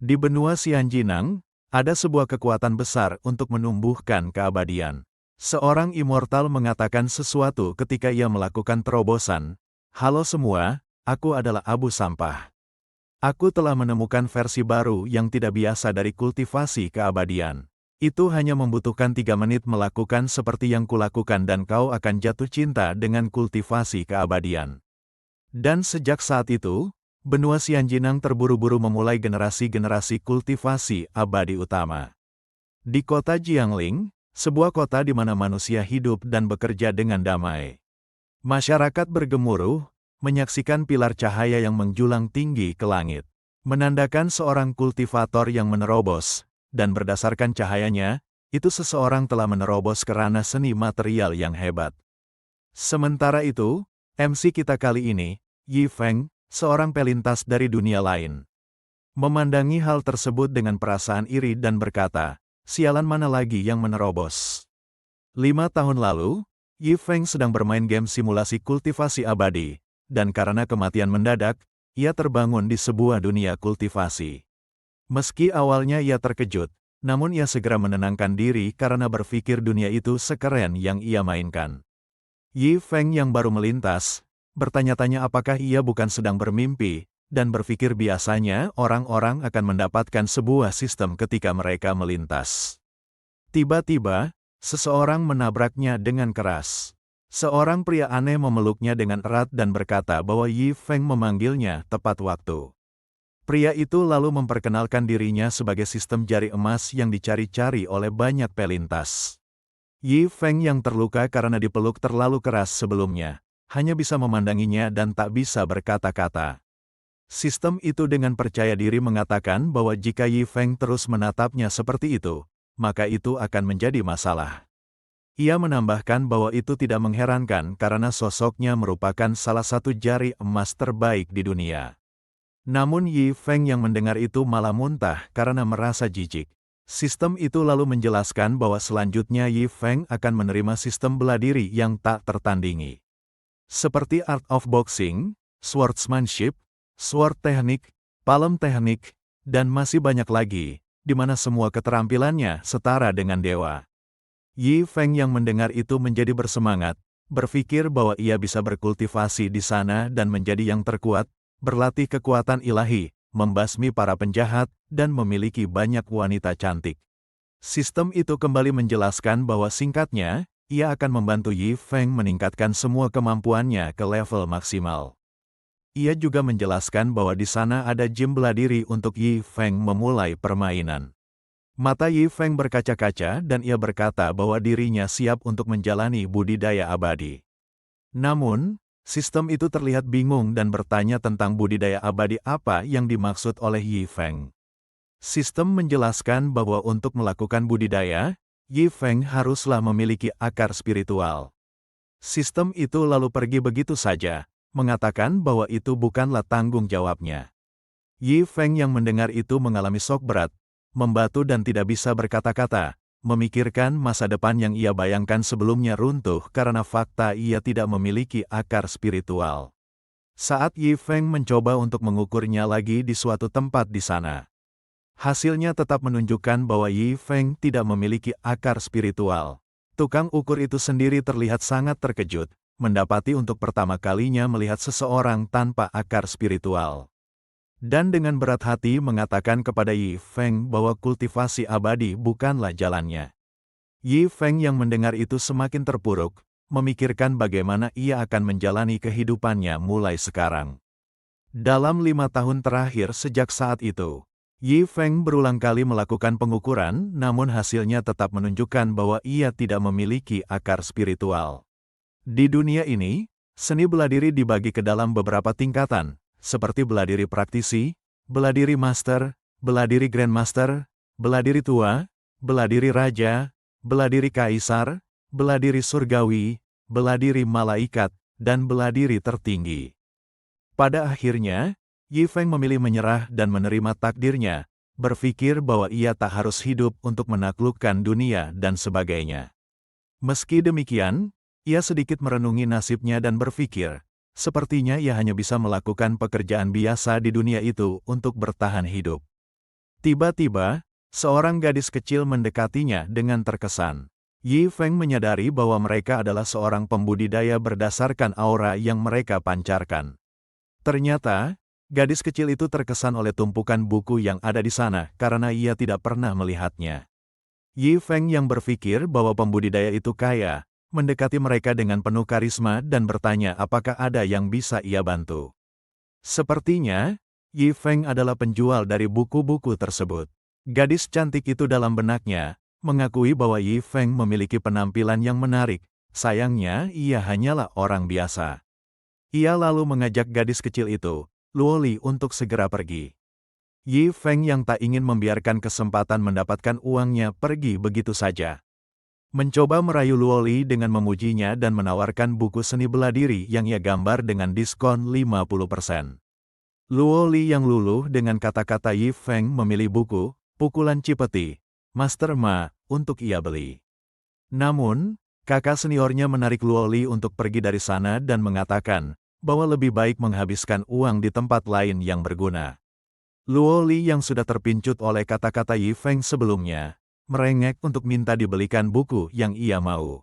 Di benua Xianjinang, ada sebuah kekuatan besar untuk menumbuhkan keabadian. Seorang immortal mengatakan sesuatu ketika ia melakukan terobosan. Halo semua, aku adalah abu sampah. Aku telah menemukan versi baru yang tidak biasa dari kultivasi keabadian. Itu hanya membutuhkan 3 menit melakukan seperti yang kulakukan dan kau akan jatuh cinta dengan kultivasi keabadian. Dan sejak saat itu, benua Xianjinang terburu-buru memulai generasi-generasi kultivasi abadi utama. Di kota Jiangling, sebuah kota di mana manusia hidup dan bekerja dengan damai. Masyarakat bergemuruh, menyaksikan pilar cahaya yang menjulang tinggi ke langit. Menandakan seorang kultivator yang menerobos, dan berdasarkan cahayanya, itu seseorang telah menerobos ke ranah seni material yang hebat. Sementara itu, MC kita kali ini, Yi Feng, seorang pelintas dari dunia lain, memandangi hal tersebut dengan perasaan iri dan berkata, sialan mana lagi yang menerobos. 5 tahun lalu, Yi Feng sedang bermain game simulasi kultivasi abadi, dan karena kematian mendadak, ia terbangun di sebuah dunia kultivasi. Meski awalnya ia terkejut, namun ia segera menenangkan diri karena berpikir dunia itu sekeren yang ia mainkan. Yi Feng yang baru melintas, bertanya-tanya apakah ia bukan sedang bermimpi, dan berpikir biasanya orang-orang akan mendapatkan sebuah sistem ketika mereka melintas. Tiba-tiba, seseorang menabraknya dengan keras. Seorang pria aneh memeluknya dengan erat dan berkata bahwa Yi Feng memanggilnya tepat waktu. Pria itu lalu memperkenalkan dirinya sebagai sistem jari emas yang dicari-cari oleh banyak pelintas. Yi Feng yang terluka karena dipeluk terlalu keras sebelumnya, hanya bisa memandanginya dan tak bisa berkata-kata. Sistem itu dengan percaya diri mengatakan bahwa jika Yi Feng terus menatapnya seperti itu, maka itu akan menjadi masalah. Ia menambahkan bahwa itu tidak mengherankan karena sosoknya merupakan salah satu jari emas terbaik di dunia. Namun Yi Feng yang mendengar itu malah muntah karena merasa jijik. Sistem itu lalu menjelaskan bahwa selanjutnya Yi Feng akan menerima sistem bela diri yang tak tertandingi. Seperti Art of Boxing, Swordsmanship, Sword Technique, Palm Technique, dan masih banyak lagi, di mana semua keterampilannya setara dengan dewa. Yi Feng yang mendengar itu menjadi bersemangat, berpikir bahwa ia bisa berkultivasi di sana dan menjadi yang terkuat, berlatih kekuatan ilahi, membasmi para penjahat, dan memiliki banyak wanita cantik. Sistem itu kembali menjelaskan bahwa singkatnya, ia akan membantu Yi Feng meningkatkan semua kemampuannya ke level maksimal. Ia juga menjelaskan bahwa di sana ada gym bela diri untuk Yi Feng memulai permainan. Mata Yi Feng berkaca-kaca dan ia berkata bahwa dirinya siap untuk menjalani budidaya abadi. Namun, sistem itu terlihat bingung dan bertanya tentang budidaya abadi apa yang dimaksud oleh Yi Feng. Sistem menjelaskan bahwa untuk melakukan budidaya, Yi Feng haruslah memiliki akar spiritual. Sistem itu lalu pergi begitu saja, mengatakan bahwa itu bukanlah tanggung jawabnya. Yi Feng yang mendengar itu mengalami shock berat, membatu dan tidak bisa berkata-kata, memikirkan masa depan yang ia bayangkan sebelumnya runtuh karena fakta ia tidak memiliki akar spiritual. Saat Yi Feng mencoba untuk mengukurnya lagi di suatu tempat di sana, hasilnya tetap menunjukkan bahwa Yi Feng tidak memiliki akar spiritual. Tukang ukur itu sendiri terlihat sangat terkejut, mendapati untuk pertama kalinya melihat seseorang tanpa akar spiritual. Dan dengan berat hati mengatakan kepada Yi Feng bahwa kultivasi abadi bukanlah jalannya. Yi Feng yang mendengar itu semakin terpuruk, memikirkan bagaimana ia akan menjalani kehidupannya mulai sekarang. Dalam 5 tahun terakhir sejak saat itu, Yi Feng berulang kali melakukan pengukuran, namun hasilnya tetap menunjukkan bahwa ia tidak memiliki akar spiritual. Di dunia ini, seni bela diri dibagi ke dalam beberapa tingkatan, seperti bela diri praktisi, bela diri master, bela diri grandmaster, bela diri tua, bela diri raja, bela diri kaisar, bela diri surgawi, bela diri malaikat, dan bela diri tertinggi. Pada akhirnya, Yi Feng memilih menyerah dan menerima takdirnya, berpikir bahwa ia tak harus hidup untuk menaklukkan dunia dan sebagainya. Meski demikian, ia sedikit merenungi nasibnya dan berpikir, sepertinya ia hanya bisa melakukan pekerjaan biasa di dunia itu untuk bertahan hidup. Tiba-tiba, seorang gadis kecil mendekatinya dengan terkesan. Yi Feng menyadari bahwa mereka adalah seorang pembudidaya berdasarkan aura yang mereka pancarkan. Ternyata, gadis kecil itu terkesan oleh tumpukan buku yang ada di sana karena ia tidak pernah melihatnya. Yi Feng yang berpikir bahwa pembudidaya itu kaya, mendekati mereka dengan penuh karisma dan bertanya apakah ada yang bisa ia bantu. Sepertinya, Yi Feng adalah penjual dari buku-buku tersebut. Gadis cantik itu dalam benaknya, mengakui bahwa Yi Feng memiliki penampilan yang menarik, sayangnya ia hanyalah orang biasa. Ia lalu mengajak gadis kecil itu, Luoli, untuk segera pergi. Yi Feng yang tak ingin membiarkan kesempatan mendapatkan uangnya pergi begitu saja. Mencoba merayu Luoli dengan memujinya dan menawarkan buku seni bela diri yang ia gambar dengan diskon 50%. Luoli yang luluh dengan kata-kata Yi Feng memilih buku, Pukulan Cipeti, Master Ma, untuk ia beli. Namun, kakak seniornya menarik Luoli untuk pergi dari sana dan mengatakan bahwa lebih baik menghabiskan uang di tempat lain yang berguna. Luoli yang sudah terpincut oleh kata-kata Yi Feng sebelumnya, merengek untuk minta dibelikan buku yang ia mau.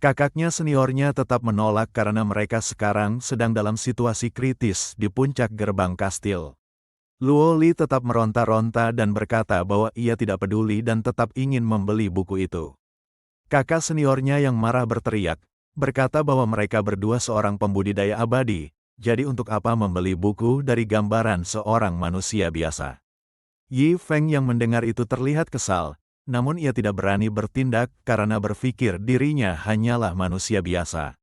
Kakaknya seniornya tetap menolak karena mereka sekarang sedang dalam situasi kritis di puncak gerbang kastil. Luoli tetap meronta-ronta dan berkata bahwa ia tidak peduli dan tetap ingin membeli buku itu. Kakak seniornya yang marah berteriak, berkata bahwa mereka berdua seorang pembudidaya abadi, jadi untuk apa membeli buku dari gambaran seorang manusia biasa. Yi Feng yang mendengar itu terlihat kesal, namun ia tidak berani bertindak karena berpikir dirinya hanyalah manusia biasa.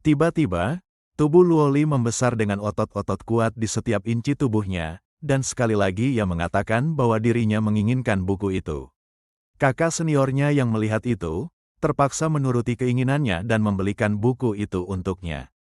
Tiba-tiba, tubuh Luoli membesar dengan otot-otot kuat di setiap inci tubuhnya, dan sekali lagi ia mengatakan bahwa dirinya menginginkan buku itu. Kakak seniornya yang melihat itu, terpaksa menuruti keinginannya dan membelikan buku itu untuknya.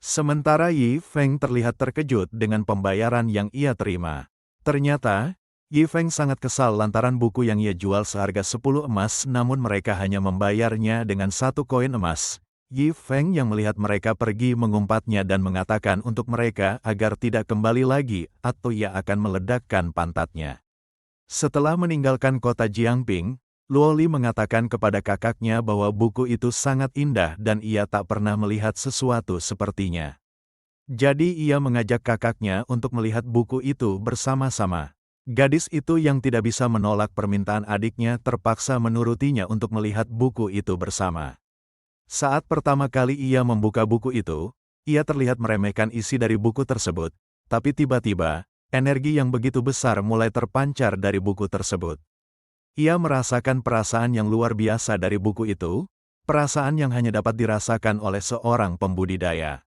Sementara Yi Feng terlihat terkejut dengan pembayaran yang ia terima. Ternyata, Yi Feng sangat kesal lantaran buku yang ia jual seharga 10 emas namun mereka hanya membayarnya dengan 1 koin emas. Yi Feng yang melihat mereka pergi mengumpatnya dan mengatakan untuk mereka agar tidak kembali lagi atau ia akan meledakkan pantatnya. Setelah meninggalkan kota Jiangping, Luoli mengatakan kepada kakaknya bahwa buku itu sangat indah dan ia tak pernah melihat sesuatu sepertinya. Jadi ia mengajak kakaknya untuk melihat buku itu bersama-sama. Gadis itu yang tidak bisa menolak permintaan adiknya terpaksa menurutinya untuk melihat buku itu bersama. Saat pertama kali ia membuka buku itu, ia terlihat meremehkan isi dari buku tersebut, tapi tiba-tiba, energi yang begitu besar mulai terpancar dari buku tersebut. Ia merasakan perasaan yang luar biasa dari buku itu, perasaan yang hanya dapat dirasakan oleh seorang pembudidaya.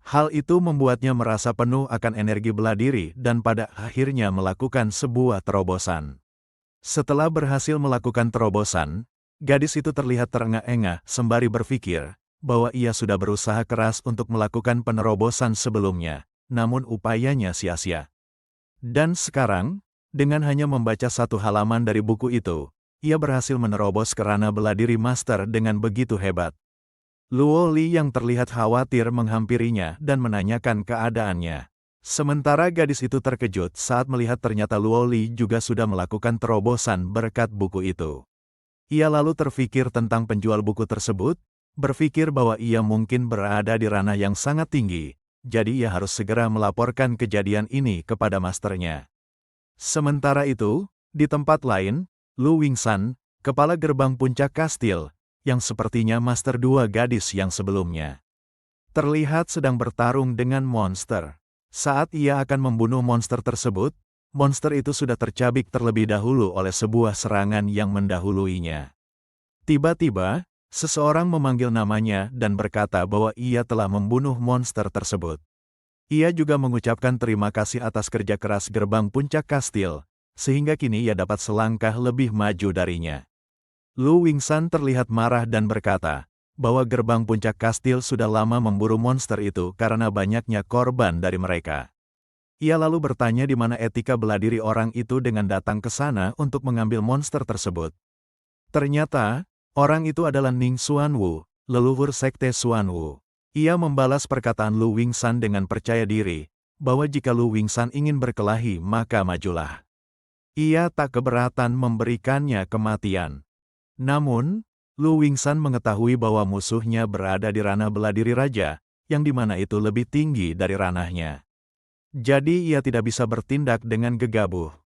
Hal itu membuatnya merasa penuh akan energi bela diri dan pada akhirnya melakukan sebuah terobosan. Setelah berhasil melakukan terobosan, gadis itu terlihat terengah-engah sembari berpikir bahwa ia sudah berusaha keras untuk melakukan penerobosan sebelumnya, namun upayanya sia-sia. Dan sekarang, dengan hanya membaca 1 halaman dari buku itu, ia berhasil menerobos kerana bela diri master dengan begitu hebat. Luoli yang terlihat khawatir menghampirinya dan menanyakan keadaannya. Sementara gadis itu terkejut saat melihat ternyata Luoli juga sudah melakukan terobosan berkat buku itu. Ia lalu terfikir tentang penjual buku tersebut, berpikir bahwa ia mungkin berada di ranah yang sangat tinggi, jadi ia harus segera melaporkan kejadian ini kepada masternya. Sementara itu, di tempat lain, Lu Wingsan, kepala gerbang puncak kastil, yang sepertinya master 2 gadis yang sebelumnya, terlihat sedang bertarung dengan monster. Saat ia akan membunuh monster tersebut, monster itu sudah tercabik terlebih dahulu oleh sebuah serangan yang mendahuluinya. Tiba-tiba, seseorang memanggil namanya dan berkata bahwa ia telah membunuh monster tersebut. Ia juga mengucapkan terima kasih atas kerja keras gerbang puncak kastil, sehingga kini ia dapat selangkah lebih maju darinya. Lu Wingsan terlihat marah dan berkata bahwa gerbang puncak kastil sudah lama memburu monster itu karena banyaknya korban dari mereka. Ia lalu bertanya di mana etika bela diri orang itu dengan datang ke sana untuk mengambil monster tersebut. Ternyata, orang itu adalah Ning Xuanwu, leluhur sekte Xuanwu. Ia membalas perkataan Lu Wingsan dengan percaya diri, bahwa jika Lu Wingsan ingin berkelahi maka majulah. ia tak keberatan memberikannya kematian. Namun, Lu Wingsan mengetahui bahwa musuhnya berada di ranah bela diri raja, yang dimana itu lebih tinggi dari ranahnya. Jadi ia tidak bisa bertindak dengan gegabah.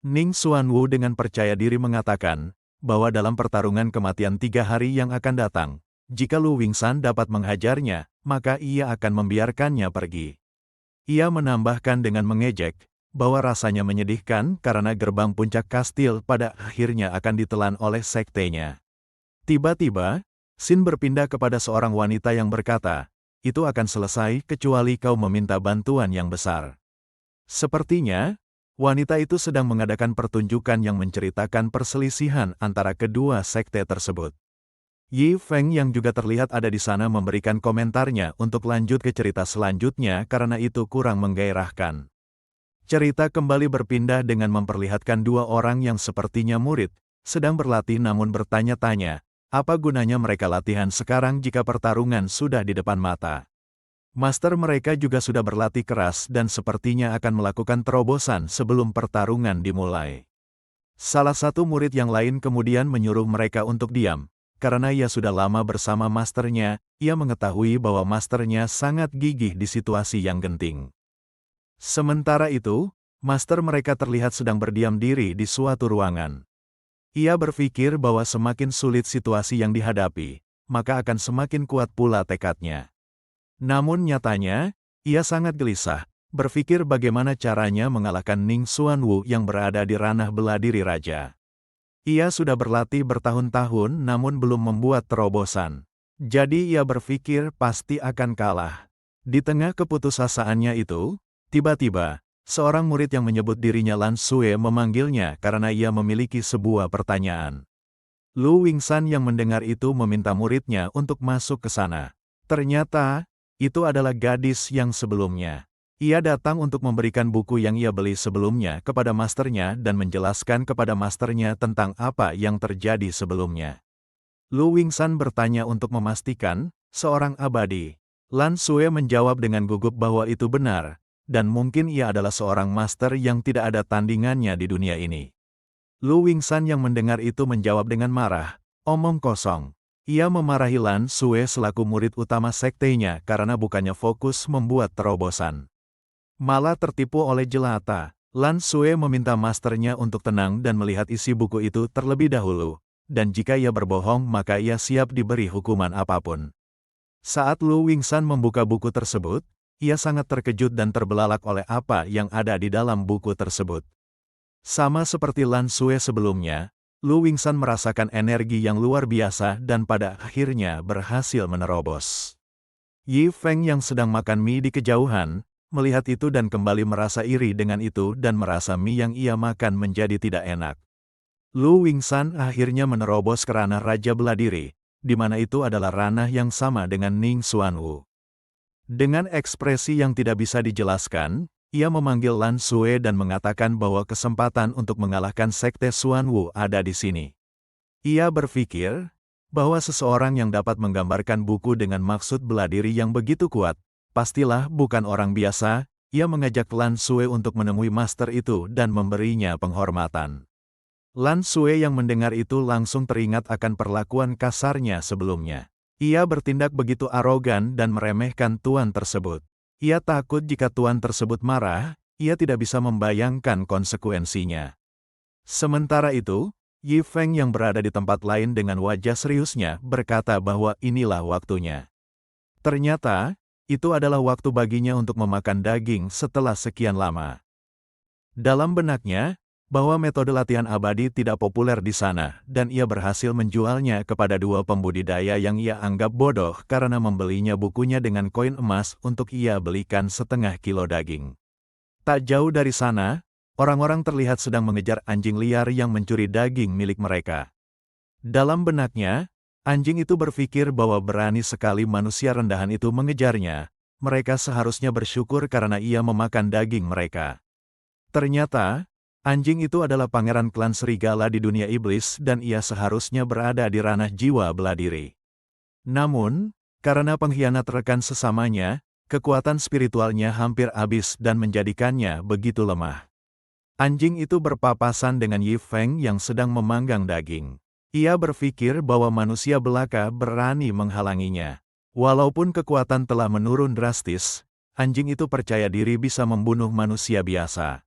Ning Xuanwu dengan percaya diri mengatakan, bahwa dalam pertarungan kematian 3 hari yang akan datang, jika Lu Wingsan dapat menghajarnya, maka ia akan membiarkannya pergi. Ia menambahkan dengan mengejek, bahwa rasanya menyedihkan karena gerbang puncak kastil pada akhirnya akan ditelan oleh sektenya. Tiba-tiba, Xin berpindah kepada seorang wanita yang berkata, itu akan selesai kecuali kau meminta bantuan yang besar. Sepertinya, wanita itu sedang mengadakan pertunjukan yang menceritakan perselisihan antara kedua sekte tersebut. Yi Feng yang juga terlihat ada di sana memberikan komentarnya untuk lanjut ke cerita selanjutnya karena itu kurang menggairahkan. Cerita kembali berpindah dengan memperlihatkan dua orang yang sepertinya murid, sedang berlatih namun bertanya-tanya, apa gunanya mereka latihan sekarang jika pertarungan sudah di depan mata. Master mereka juga sudah berlatih keras dan sepertinya akan melakukan terobosan sebelum pertarungan dimulai. Salah satu murid yang lain kemudian menyuruh mereka untuk diam, karena ia sudah lama bersama masternya, ia mengetahui bahwa masternya sangat gigih di situasi yang genting. Sementara itu, master mereka terlihat sedang berdiam diri di suatu ruangan. Ia berpikir bahwa semakin sulit situasi yang dihadapi, maka akan semakin kuat pula tekadnya. Namun nyatanya, ia sangat gelisah, berpikir bagaimana caranya mengalahkan Ning Xuanwu yang berada di ranah bela diri raja. Ia sudah berlatih bertahun-tahun namun belum membuat terobosan. Jadi ia berpikir pasti akan kalah. Di tengah keputusasaannya itu, tiba-tiba, seorang murid yang menyebut dirinya Lan Xue memanggilnya karena ia memiliki sebuah pertanyaan. Lu Wingsan yang mendengar itu meminta muridnya untuk masuk ke sana. Ternyata, itu adalah gadis yang sebelumnya. Ia datang untuk memberikan buku yang ia beli sebelumnya kepada masternya dan menjelaskan kepada masternya tentang apa yang terjadi sebelumnya. Lu Wingsan bertanya untuk memastikan, seorang abadi. Lan Xue menjawab dengan gugup bahwa itu benar, dan mungkin ia adalah seorang master yang tidak ada tandingannya di dunia ini. Lu Wingsan yang mendengar itu menjawab dengan marah, omong kosong. Ia memarahi Lan Xue selaku murid utama sektenya karena bukannya fokus membuat terobosan. Malah tertipu oleh jelata, Lan Xue meminta masternya untuk tenang dan melihat isi buku itu terlebih dahulu, dan jika ia berbohong maka ia siap diberi hukuman apapun. Saat Lu Wingsan membuka buku tersebut, ia sangat terkejut dan terbelalak oleh apa yang ada di dalam buku tersebut. Sama seperti Lan Xue sebelumnya, Lu Wingsan merasakan energi yang luar biasa dan pada akhirnya berhasil menerobos. Yi Feng yang sedang makan mie di kejauhan, melihat itu dan kembali merasa iri dengan itu dan merasa mie yang ia makan menjadi tidak enak. Lu Wingsan akhirnya menerobos ke ranah Raja Bela Diri, di mana itu adalah ranah yang sama dengan Ning Xuanwu. Dengan ekspresi yang tidak bisa dijelaskan, ia memanggil Lan Xue dan mengatakan bahwa kesempatan untuk mengalahkan sekte Xuanwu ada di sini. Ia berpikir bahwa seseorang yang dapat menggambarkan buku dengan maksud bela diri yang begitu kuat, pastilah bukan orang biasa. Ia mengajak Lan Xue untuk menemui master itu dan memberinya penghormatan. Lan Xue yang mendengar itu langsung teringat akan perlakuan kasarnya sebelumnya. Ia bertindak begitu arogan dan meremehkan tuan tersebut. Ia takut jika tuan tersebut marah, ia tidak bisa membayangkan konsekuensinya. Sementara itu, Yi Feng yang berada di tempat lain dengan wajah seriusnya berkata bahwa inilah waktunya. Ternyata, itu adalah waktu baginya untuk memakan daging setelah sekian lama. Dalam benaknya, bahwa metode latihan abadi tidak populer di sana, dan ia berhasil menjualnya kepada dua pembudidaya yang ia anggap bodoh karena membelinya bukunya dengan koin emas untuk ia belikan setengah kilo daging. Tak jauh dari sana, orang-orang terlihat sedang mengejar anjing liar yang mencuri daging milik mereka. Dalam benaknya, anjing itu berpikir bahwa berani sekali manusia rendahan itu mengejarnya, mereka seharusnya bersyukur karena ia memakan daging mereka. Ternyata, anjing itu adalah pangeran klan serigala di dunia iblis dan ia seharusnya berada di ranah jiwa bela diri. Namun, karena pengkhianat rekan sesamanya, kekuatan spiritualnya hampir habis dan menjadikannya begitu lemah. Anjing itu berpapasan dengan Yi Feng yang sedang memanggang daging. Ia berpikir bahwa manusia belaka berani menghalanginya. Walaupun kekuatan telah menurun drastis, anjing itu percaya diri bisa membunuh manusia biasa.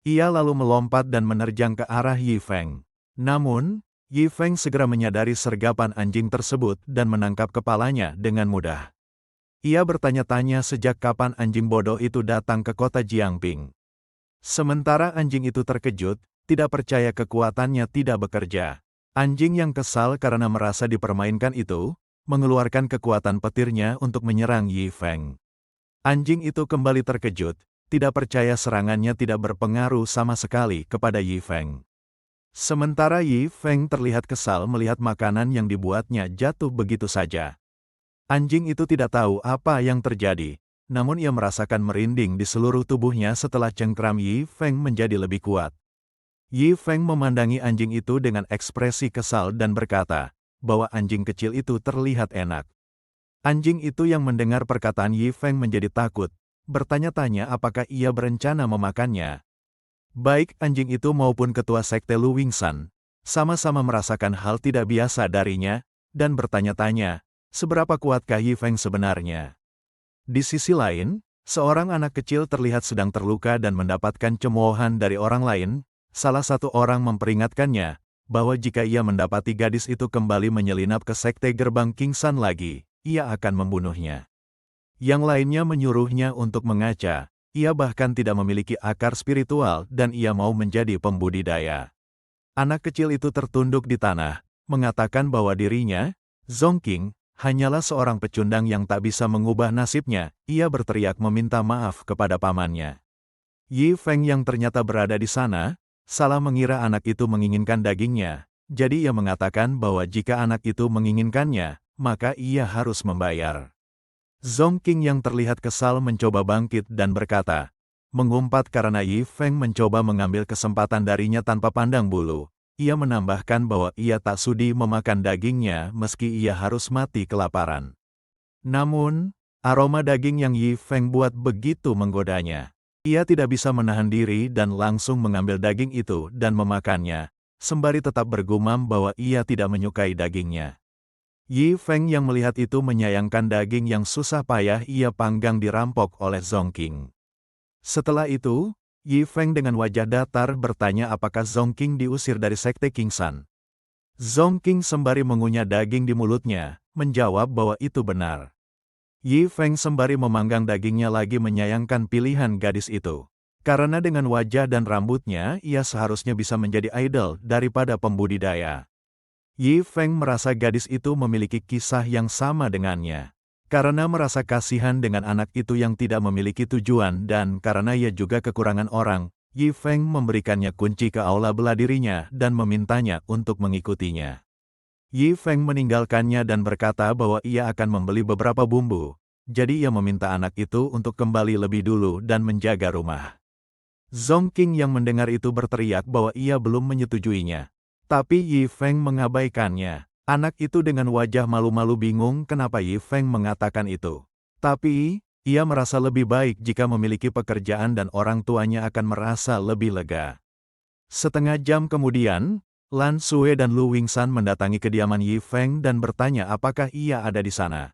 Ia lalu melompat dan menerjang ke arah Yi Feng. Namun, Yi Feng segera menyadari sergapan anjing tersebut dan menangkap kepalanya dengan mudah. Ia bertanya-tanya sejak kapan anjing bodoh itu datang ke kota Jiangping. Sementara anjing itu terkejut, tidak percaya kekuatannya tidak bekerja. Anjing yang kesal karena merasa dipermainkan itu, mengeluarkan kekuatan petirnya untuk menyerang Yi Feng. Anjing itu kembali terkejut, tidak percaya serangannya tidak berpengaruh sama sekali kepada Yi Feng. Sementara Yi Feng terlihat kesal melihat makanan yang dibuatnya jatuh begitu saja. Anjing itu tidak tahu apa yang terjadi, namun ia merasakan merinding di seluruh tubuhnya setelah cengkram Yi Feng menjadi lebih kuat. Yi Feng memandangi anjing itu dengan ekspresi kesal dan berkata, bahwa anjing kecil itu terlihat enak. Anjing itu yang mendengar perkataan Yi Feng menjadi takut, bertanya-tanya apakah ia berencana memakannya. Baik anjing itu maupun ketua sekte Lu Wingshan, sama-sama merasakan hal tidak biasa darinya, dan bertanya-tanya, seberapa kuatkah Yi Feng sebenarnya? Di sisi lain, seorang anak kecil terlihat sedang terluka dan mendapatkan cemoohan dari orang lain. Salah satu orang memperingatkannya, bahwa jika ia mendapati gadis itu kembali menyelinap ke sekte gerbang Kingsan lagi, ia akan membunuhnya. Yang lainnya menyuruhnya untuk mengaca, ia bahkan tidak memiliki akar spiritual dan ia mau menjadi pembudidaya. Anak kecil itu tertunduk di tanah, mengatakan bahwa dirinya, Zongking, hanyalah seorang pecundang yang tak bisa mengubah nasibnya. Ia berteriak meminta maaf kepada pamannya. Yi Feng yang ternyata berada di sana, salah mengira anak itu menginginkan dagingnya, jadi ia mengatakan bahwa jika anak itu menginginkannya, maka ia harus membayar. Zongking yang terlihat kesal mencoba bangkit dan berkata, mengumpat karena Yi Feng mencoba mengambil kesempatan darinya tanpa pandang bulu. Ia menambahkan bahwa ia tak sudi memakan dagingnya meski ia harus mati kelaparan. Namun, aroma daging yang Yi Feng buat begitu menggodanya. Ia tidak bisa menahan diri dan langsung mengambil daging itu dan memakannya, sembari tetap bergumam bahwa ia tidak menyukai dagingnya. Yi Feng yang melihat itu menyayangkan daging yang susah payah ia panggang dirampok oleh Zongking. Setelah itu, Yi Feng dengan wajah datar bertanya apakah Zongking diusir dari sekte Kingsan. Zongking sembari mengunyah daging di mulutnya, menjawab bahwa itu benar. Yi Feng sembari memanggang dagingnya lagi menyayangkan pilihan gadis itu. Karena dengan wajah dan rambutnya, ia seharusnya bisa menjadi idol daripada pembudidaya. Yi Feng merasa gadis itu memiliki kisah yang sama dengannya. Karena merasa kasihan dengan anak itu yang tidak memiliki tujuan dan karena ia juga kekurangan orang, Yi Feng memberikannya kunci ke aula bela dirinya dan memintanya untuk mengikutinya. Yi Feng meninggalkannya dan berkata bahwa ia akan membeli beberapa bumbu, jadi ia meminta anak itu untuk kembali lebih dulu dan menjaga rumah. Zongking yang mendengar itu berteriak bahwa ia belum menyetujuinya, tapi Yi Feng mengabaikannya. Anak itu dengan wajah malu-malu bingung kenapa Yi Feng mengatakan itu. Tapi, ia merasa lebih baik jika memiliki pekerjaan dan orang tuanya akan merasa lebih lega. Setengah jam kemudian, Lan Sue dan Lu Wingshan mendatangi kediaman Yi Feng dan bertanya apakah ia ada di sana.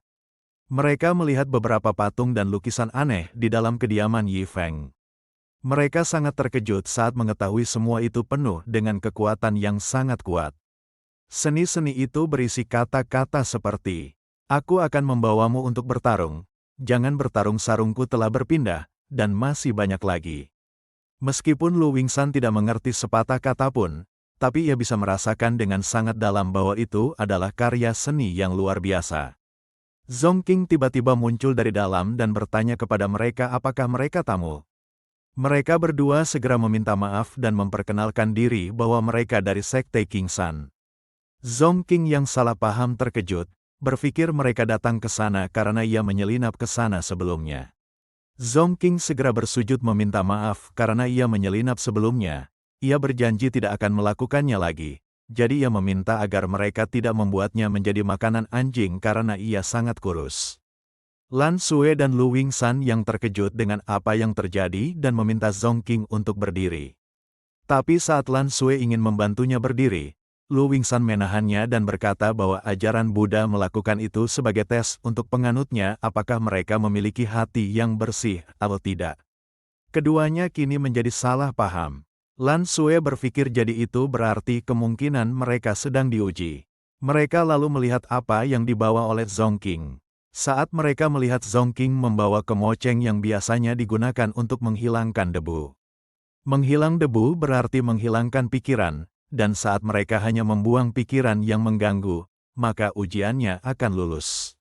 Mereka melihat beberapa patung dan lukisan aneh di dalam kediaman Yi Feng. Mereka sangat terkejut saat mengetahui semua itu penuh dengan kekuatan yang sangat kuat. Seni-seni itu berisi kata-kata seperti, aku akan membawamu untuk bertarung, jangan bertarung sarungku telah berpindah, dan masih banyak lagi. Meskipun Lu Wingshan tidak mengerti sepatah kata pun, tapi ia bisa merasakan dengan sangat dalam bahwa itu adalah karya seni yang luar biasa. Zongking tiba-tiba muncul dari dalam dan bertanya kepada mereka apakah mereka tamu. Mereka berdua segera meminta maaf dan memperkenalkan diri bahwa mereka dari sekte Kingsan. Zongking yang salah paham terkejut, berpikir mereka datang ke sana karena ia menyelinap ke sana sebelumnya. Zongking segera bersujud meminta maaf karena ia menyelinap sebelumnya. Ia berjanji tidak akan melakukannya lagi, jadi ia meminta agar mereka tidak membuatnya menjadi makanan anjing karena ia sangat kurus. Lan Sue dan Lu Wingshan yang terkejut dengan apa yang terjadi dan meminta Zongking untuk berdiri. Tapi saat Lan Sui ingin membantunya berdiri, Lu Wingsan menahannya dan berkata bahwa ajaran Buddha melakukan itu sebagai tes untuk penganutnya apakah mereka memiliki hati yang bersih atau tidak. Keduanya kini menjadi salah paham. Lan Sui berpikir jadi itu berarti kemungkinan mereka sedang diuji. Mereka lalu melihat apa yang dibawa oleh Zongking. Saat mereka melihat Zongking membawa kemoceng yang biasanya digunakan untuk menghilangkan debu. Menghilang debu berarti menghilangkan pikiran, dan saat mereka hanya membuang pikiran yang mengganggu, maka ujiannya akan lulus.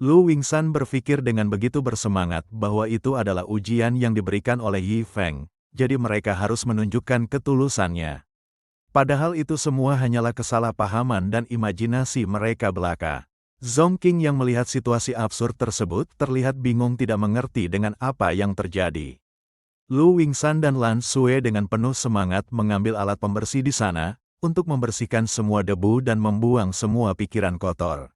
Lu Wingsan berpikir dengan begitu bersemangat bahwa itu adalah ujian yang diberikan oleh Yi Feng, jadi mereka harus menunjukkan ketulusannya. Padahal itu semua hanyalah kesalahpahaman dan imajinasi mereka belaka. Zongking yang melihat situasi absurd tersebut terlihat bingung tidak mengerti dengan apa yang terjadi. Lu Wingsan dan Lan Sui dengan penuh semangat mengambil alat pembersih di sana, untuk membersihkan semua debu dan membuang semua pikiran kotor.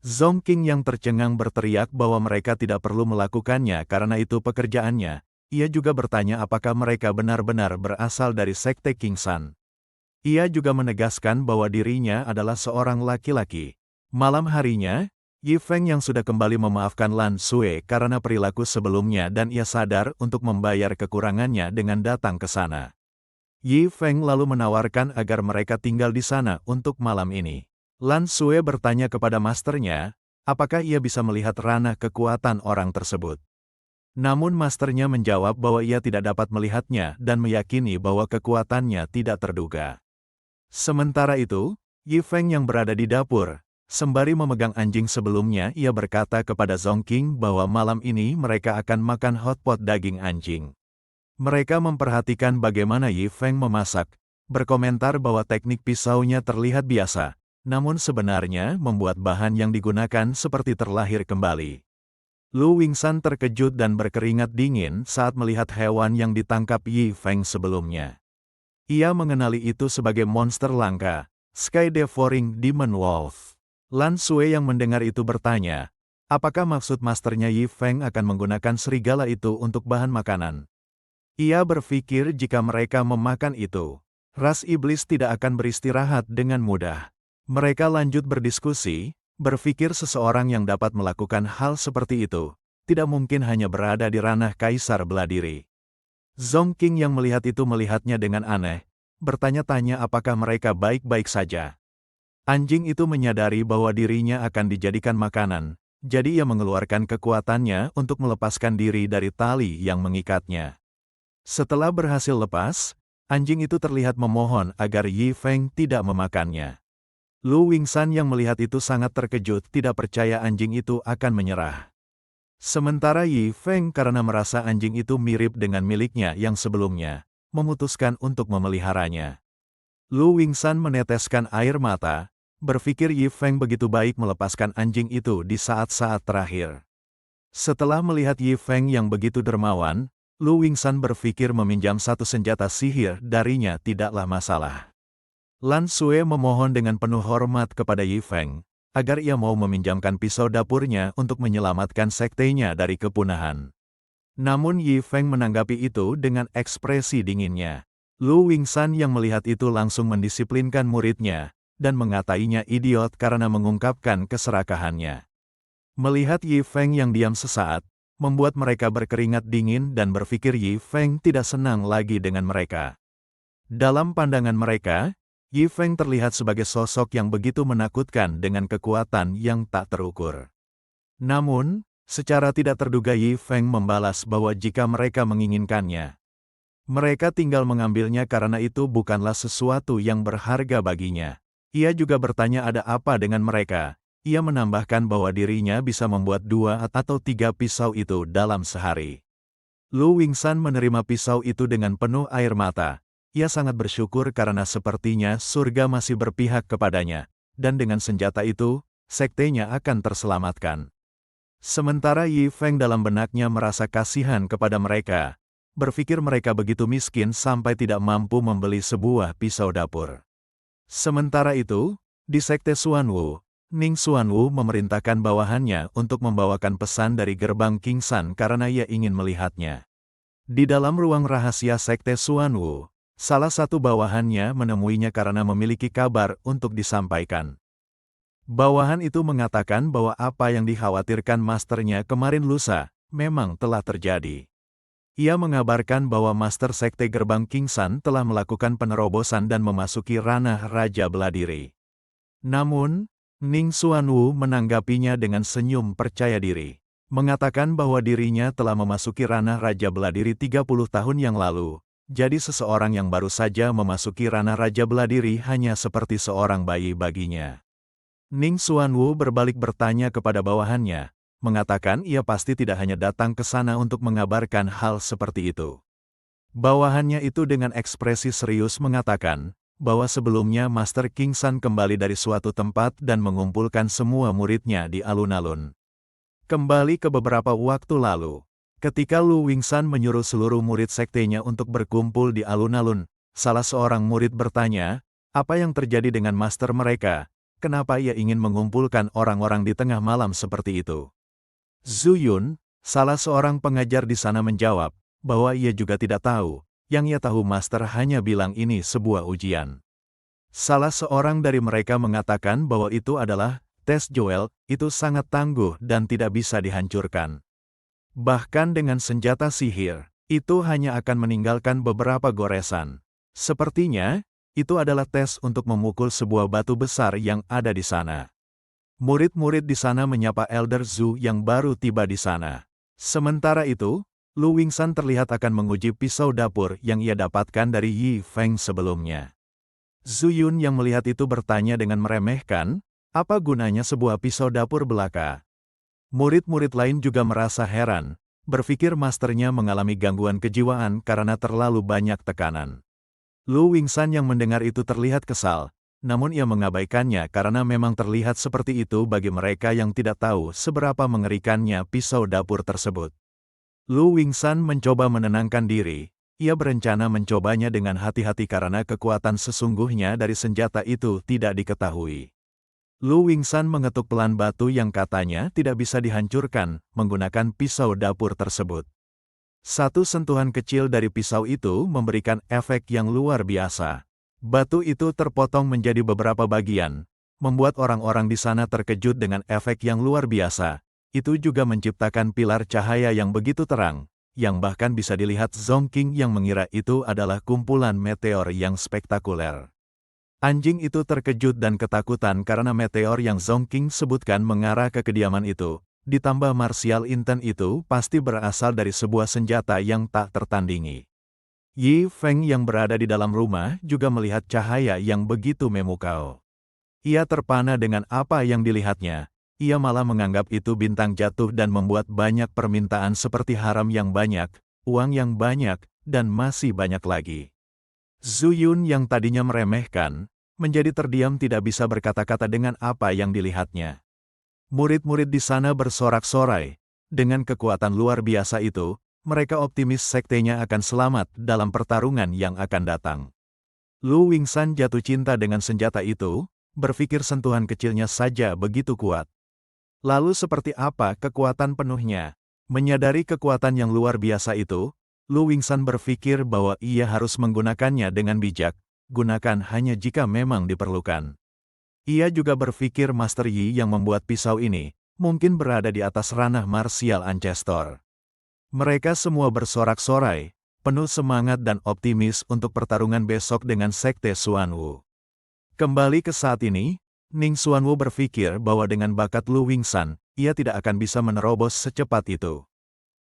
Zongking yang tercengang berteriak bahwa mereka tidak perlu melakukannya karena itu pekerjaannya. Ia juga bertanya apakah mereka benar-benar berasal dari Sekte Kingsan. Ia juga menegaskan bahwa dirinya adalah seorang laki-laki. Malam harinya, Yi Feng yang sudah kembali memaafkan Lan Sui karena perilaku sebelumnya dan ia sadar untuk membayar kekurangannya dengan datang ke sana. Yi Feng lalu menawarkan agar mereka tinggal di sana untuk malam ini. Lan Sui bertanya kepada masternya, apakah ia bisa melihat ranah kekuatan orang tersebut. Namun masternya menjawab bahwa ia tidak dapat melihatnya dan meyakini bahwa kekuatannya tidak terduga. Sementara itu, Yi Feng yang berada di dapur, sembari memegang anjing sebelumnya ia berkata kepada Zongking bahwa malam ini mereka akan makan hotpot daging anjing. Mereka memperhatikan bagaimana Yi Feng memasak, berkomentar bahwa teknik pisaunya terlihat biasa, namun sebenarnya membuat bahan yang digunakan seperti terlahir kembali. Lu Wingsan terkejut dan berkeringat dingin saat melihat hewan yang ditangkap Yi Feng sebelumnya. Ia mengenali itu sebagai monster langka, Sky Devouring Demon Wolf. Lan Sui yang mendengar itu bertanya, apakah maksud masternya Yi Feng akan menggunakan serigala itu untuk bahan makanan? Ia berpikir jika mereka memakan itu, ras iblis tidak akan beristirahat dengan mudah. Mereka lanjut berdiskusi, berpikir seseorang yang dapat melakukan hal seperti itu, tidak mungkin hanya berada di ranah kaisar bela diri. Zongking yang melihat itu melihatnya dengan aneh, bertanya-tanya apakah mereka baik-baik saja. Anjing itu menyadari bahwa dirinya akan dijadikan makanan, jadi ia mengeluarkan kekuatannya untuk melepaskan diri dari tali yang mengikatnya. Setelah berhasil lepas, anjing itu terlihat memohon agar Yi Feng tidak memakannya. Lu Wingsan yang melihat itu sangat terkejut tidak percaya anjing itu akan menyerah. Sementara Yi Feng karena merasa anjing itu mirip dengan miliknya yang sebelumnya, memutuskan untuk memeliharanya. Lu Wingsan meneteskan air mata, berpikir Yi Feng begitu baik melepaskan anjing itu di saat-saat terakhir. Setelah melihat Yi Feng yang begitu dermawan, Lu Wingsan berpikir meminjam satu senjata sihir darinya tidaklah masalah. Lan Sui memohon dengan penuh hormat kepada Yi Feng, agar ia mau meminjamkan pisau dapurnya untuk menyelamatkan sektenya dari kepunahan. Namun Yi Feng menanggapi itu dengan ekspresi dinginnya. Lu Wingsan yang melihat itu langsung mendisiplinkan muridnya, dan mengatainya idiot karena mengungkapkan keserakahannya. Melihat Yi Feng yang diam sesaat, membuat mereka berkeringat dingin dan berpikir Yi Feng tidak senang lagi dengan mereka. Dalam pandangan mereka, Yi Feng terlihat sebagai sosok yang begitu menakutkan dengan kekuatan yang tak terukur. Namun, secara tidak terduga Yi Feng membalas bahwa jika mereka menginginkannya, mereka tinggal mengambilnya karena itu bukanlah sesuatu yang berharga baginya. Ia juga bertanya ada apa dengan mereka. Ia menambahkan bahwa dirinya bisa membuat 2 atau 3 pisau itu dalam sehari. Lu Wingsan menerima pisau itu dengan penuh air mata. Ia sangat bersyukur karena sepertinya surga masih berpihak kepadanya, dan dengan senjata itu, sektenya akan terselamatkan. Sementara Yi Feng dalam benaknya merasa kasihan kepada mereka, berpikir mereka begitu miskin sampai tidak mampu membeli sebuah pisau dapur. Sementara itu, di Sekte Xuanwu, Ning Xuanwu memerintahkan bawahannya untuk membawakan pesan dari gerbang Kingsan karena ia ingin melihatnya. Di dalam ruang rahasia Sekte Xuanwu, Salah satu bawahannya menemuinya karena memiliki kabar untuk disampaikan. Bawahan itu mengatakan bahwa apa yang dikhawatirkan masternya kemarin lusa, memang telah terjadi. Ia mengabarkan bahwa Master Sekte Gerbang Kingsan telah melakukan penerobosan dan memasuki ranah Raja Beladiri. Namun, Ning Xuanwu menanggapinya dengan senyum percaya diri, mengatakan bahwa dirinya telah memasuki ranah Raja Beladiri 30 tahun yang lalu. Jadi seseorang yang baru saja memasuki ranah Raja Beladiri hanya seperti seorang bayi baginya. Ning Xuanwu berbalik bertanya kepada bawahannya, mengatakan ia pasti tidak hanya datang ke sana untuk mengabarkan hal seperti itu. Bawahannya itu dengan ekspresi serius mengatakan, bahwa sebelumnya Master Kingsan kembali dari suatu tempat dan mengumpulkan semua muridnya di alun-alun. Kembali ke beberapa waktu lalu, ketika Lu Wingsan menyuruh seluruh murid sektenya untuk berkumpul di alun-alun, salah seorang murid bertanya, apa yang terjadi dengan master mereka, kenapa ia ingin mengumpulkan orang-orang di tengah malam seperti itu. Zhu Yun, salah seorang pengajar di sana menjawab, bahwa ia juga tidak tahu, yang ia tahu master hanya bilang ini sebuah ujian. Salah seorang dari mereka mengatakan bahwa itu adalah tes Joel, itu sangat tangguh dan tidak bisa dihancurkan. Bahkan dengan senjata sihir, itu hanya akan meninggalkan beberapa goresan. Sepertinya, itu adalah tes untuk memukul sebuah batu besar yang ada di sana. Murid-murid di sana menyapa Elder Zhu yang baru tiba di sana. Sementara itu, Lu Wingsan terlihat akan menguji pisau dapur yang ia dapatkan dari Yi Feng sebelumnya. Zhu Yun yang melihat itu bertanya dengan meremehkan, apa gunanya sebuah pisau dapur belaka? Murid-murid lain juga merasa heran, berpikir masternya mengalami gangguan kejiwaan karena terlalu banyak tekanan. Lu Wingsan yang mendengar itu terlihat kesal, namun ia mengabaikannya karena memang terlihat seperti itu bagi mereka yang tidak tahu seberapa mengerikannya pisau dapur tersebut. Lu Wingsan mencoba menenangkan diri, ia berencana mencobanya dengan hati-hati karena kekuatan sesungguhnya dari senjata itu tidak diketahui. Lu Wingsan mengetuk pelan batu yang katanya tidak bisa dihancurkan menggunakan pisau dapur tersebut. Satu sentuhan kecil dari pisau itu memberikan efek yang luar biasa. Batu itu terpotong menjadi beberapa bagian, membuat orang-orang di sana terkejut dengan efek yang luar biasa. Itu juga menciptakan pilar cahaya yang begitu terang, yang bahkan bisa dilihat Zongking yang mengira itu adalah kumpulan meteor yang spektakuler. Anjing itu terkejut dan ketakutan karena meteor yang Zongking sebutkan mengarah ke kediaman itu, ditambah martial intent itu pasti berasal dari sebuah senjata yang tak tertandingi. Yi Feng yang berada di dalam rumah juga melihat cahaya yang begitu memukau. Ia terpana dengan apa yang dilihatnya, ia malah menganggap itu bintang jatuh dan membuat banyak permintaan seperti haram yang banyak, uang yang banyak, dan masih banyak lagi. Zhu Yun yang tadinya meremehkan, menjadi terdiam tidak bisa berkata-kata dengan apa yang dilihatnya. Murid-murid di sana bersorak-sorai, dengan kekuatan luar biasa itu, mereka optimis sektenya akan selamat dalam pertarungan yang akan datang. Lu Wingsan jatuh cinta dengan senjata itu, berpikir sentuhan kecilnya saja begitu kuat. Lalu seperti apa kekuatan penuhnya? Menyadari kekuatan yang luar biasa itu, Lu Wingsan berpikir bahwa ia harus menggunakannya dengan bijak, gunakan hanya jika memang diperlukan. Ia juga berpikir Master Yi yang membuat pisau ini, mungkin berada di atas ranah martial ancestor. Mereka semua bersorak-sorai, penuh semangat dan optimis untuk pertarungan besok dengan Sekte Xuanwu. Kembali ke saat ini, Ning Xuanwu berpikir bahwa dengan bakat Lu Wingsan, ia tidak akan bisa menerobos secepat itu.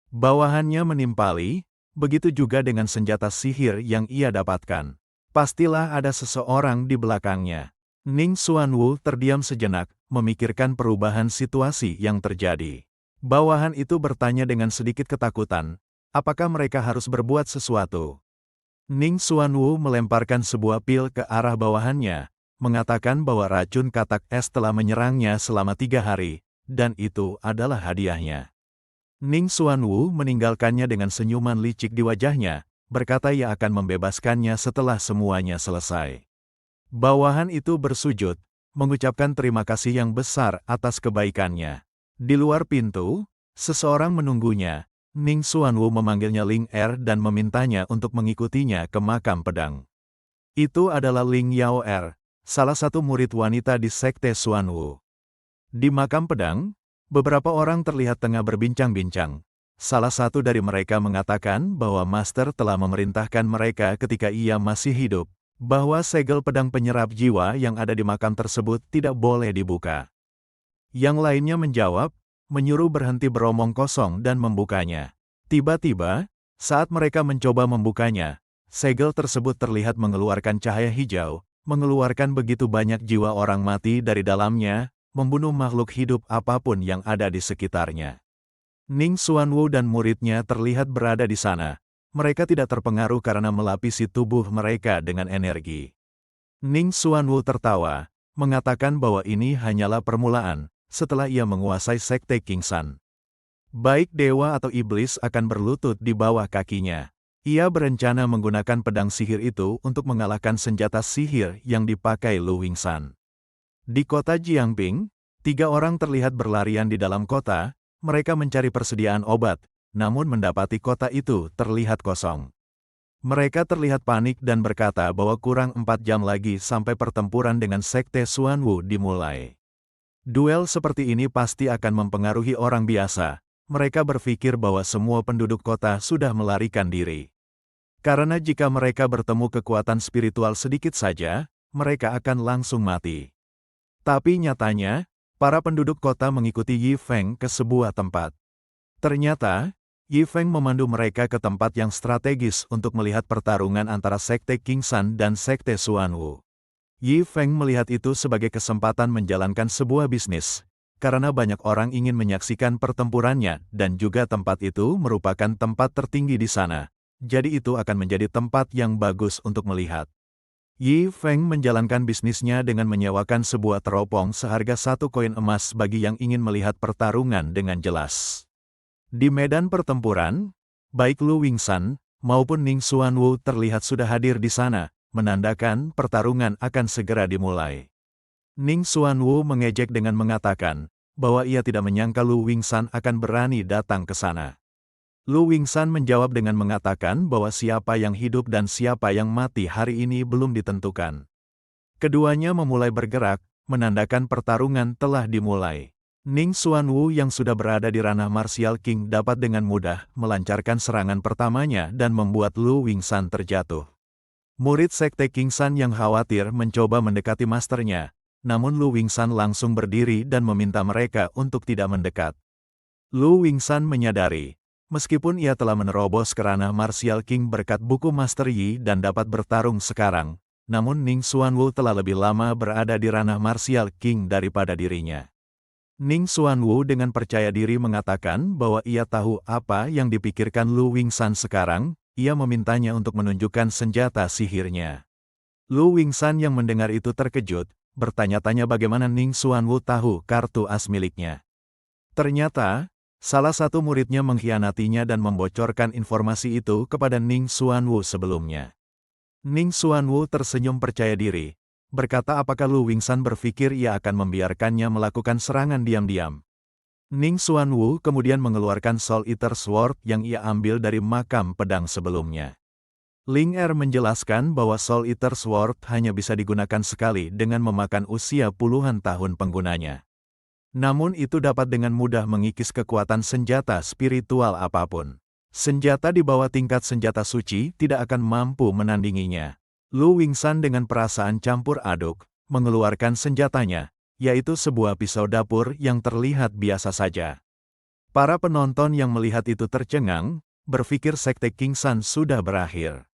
Bawahannya menimpali, begitu juga dengan senjata sihir yang ia dapatkan. Pastilah ada seseorang di belakangnya. Ning Xuanwu terdiam sejenak, memikirkan perubahan situasi yang terjadi. Bawahan itu bertanya dengan sedikit ketakutan, apakah mereka harus berbuat sesuatu? Ning Xuanwu melemparkan sebuah pil ke arah bawahannya, mengatakan bahwa racun katak es telah menyerangnya selama 3 hari, dan itu adalah hadiahnya. Ning Xuanwu meninggalkannya dengan senyuman licik di wajahnya, berkata ia akan membebaskannya setelah semuanya selesai. Bawahan itu bersujud, mengucapkan terima kasih yang besar atas kebaikannya. Di luar pintu, seseorang menunggunya. Ning Xuanwu memanggilnya Ling Er dan memintanya untuk mengikutinya ke makam pedang. Itu adalah Ling Yaoer, salah satu murid wanita di Sekte Xuanwu. Di makam pedang, beberapa orang terlihat tengah berbincang-bincang. Salah satu dari mereka mengatakan bahwa Master telah memerintahkan mereka ketika ia masih hidup, bahwa segel pedang penyerap jiwa yang ada di makam tersebut tidak boleh dibuka. Yang lainnya menjawab, menyuruh berhenti beromong kosong dan membukanya. Tiba-tiba, saat mereka mencoba membukanya, segel tersebut terlihat mengeluarkan cahaya hijau, mengeluarkan begitu banyak jiwa orang mati dari dalamnya, membunuh makhluk hidup apapun yang ada di sekitarnya. Ning Xuanwu dan muridnya terlihat berada di sana. Mereka tidak terpengaruh karena melapisi tubuh mereka dengan energi. Ning Xuanwu tertawa, mengatakan bahwa ini hanyalah permulaan, setelah ia menguasai Sekte Kingsan. Baik dewa atau iblis akan berlutut di bawah kakinya. Ia berencana menggunakan pedang sihir itu untuk mengalahkan senjata sihir yang dipakai Lu Wingshan. Di kota Jiangping, 3 orang terlihat berlarian di dalam kota. Mereka mencari persediaan obat, namun mendapati kota itu terlihat kosong. Mereka terlihat panik dan berkata bahwa kurang 4 jam lagi sampai pertempuran dengan Sekte Xuanwu dimulai. Duel seperti ini pasti akan mempengaruhi orang biasa. Mereka berpikir bahwa semua penduduk kota sudah melarikan diri. Karena jika mereka bertemu kekuatan spiritual sedikit saja, mereka akan langsung mati. Tapi nyatanya, para penduduk kota mengikuti Yi Feng ke sebuah tempat. Ternyata, Yi Feng memandu mereka ke tempat yang strategis untuk melihat pertarungan antara Sekte Kingsan dan Sekte Xuanwu. Yi Feng melihat itu sebagai kesempatan menjalankan sebuah bisnis, karena banyak orang ingin menyaksikan pertempurannya dan juga tempat itu merupakan tempat tertinggi di sana. Jadi itu akan menjadi tempat yang bagus untuk melihat. Yi Feng menjalankan bisnisnya dengan menyewakan sebuah teropong seharga 1 koin emas bagi yang ingin melihat pertarungan dengan jelas. Di medan pertempuran, baik Lu Wingshan maupun Ning Xuanwu terlihat sudah hadir di sana, menandakan pertarungan akan segera dimulai. Ning Xuanwu mengejek dengan mengatakan bahwa ia tidak menyangka Lu Wingshan akan berani datang ke sana. Lu Wingshan menjawab dengan mengatakan bahwa siapa yang hidup dan siapa yang mati hari ini belum ditentukan. Keduanya memulai bergerak, menandakan pertarungan telah dimulai. Ning Xuanwu yang sudah berada di ranah Martial King dapat dengan mudah melancarkan serangan pertamanya dan membuat Lu Wingshan terjatuh. Murid Sekte Kingsan yang khawatir mencoba mendekati masternya, namun Lu Wingshan langsung berdiri dan meminta mereka untuk tidak mendekat. Lu Wingshan menyadari, meskipun ia telah menerobos ke ranah Martial King berkat buku Master Yi dan dapat bertarung sekarang, namun Ning Xuanwu telah lebih lama berada di ranah Martial King daripada dirinya. Ning Xuanwu dengan percaya diri mengatakan bahwa ia tahu apa yang dipikirkan Lu Wingshan sekarang, ia memintanya untuk menunjukkan senjata sihirnya. Lu Wingshan yang mendengar itu terkejut, bertanya-tanya bagaimana Ning Xuanwu tahu kartu as miliknya. Ternyata, salah satu muridnya mengkhianatinya dan membocorkan informasi itu kepada Ning Xuanwu sebelumnya. Ning Xuanwu tersenyum percaya diri, berkata apakah Lu Wingshan berpikir ia akan membiarkannya melakukan serangan diam-diam. Ning Xuanwu kemudian mengeluarkan Soul Eater Sword yang ia ambil dari makam pedang sebelumnya. Ling Er menjelaskan bahwa Soul Eater Sword hanya bisa digunakan sekali dengan memakan usia puluhan tahun penggunanya. Namun itu dapat dengan mudah mengikis kekuatan senjata spiritual apapun. Senjata di bawah tingkat senjata suci tidak akan mampu menandinginya. Lu Wingshan dengan perasaan campur aduk, mengeluarkan senjatanya, yaitu sebuah pisau dapur yang terlihat biasa saja. Para penonton yang melihat itu tercengang, berpikir Sekte Kingsan sudah berakhir.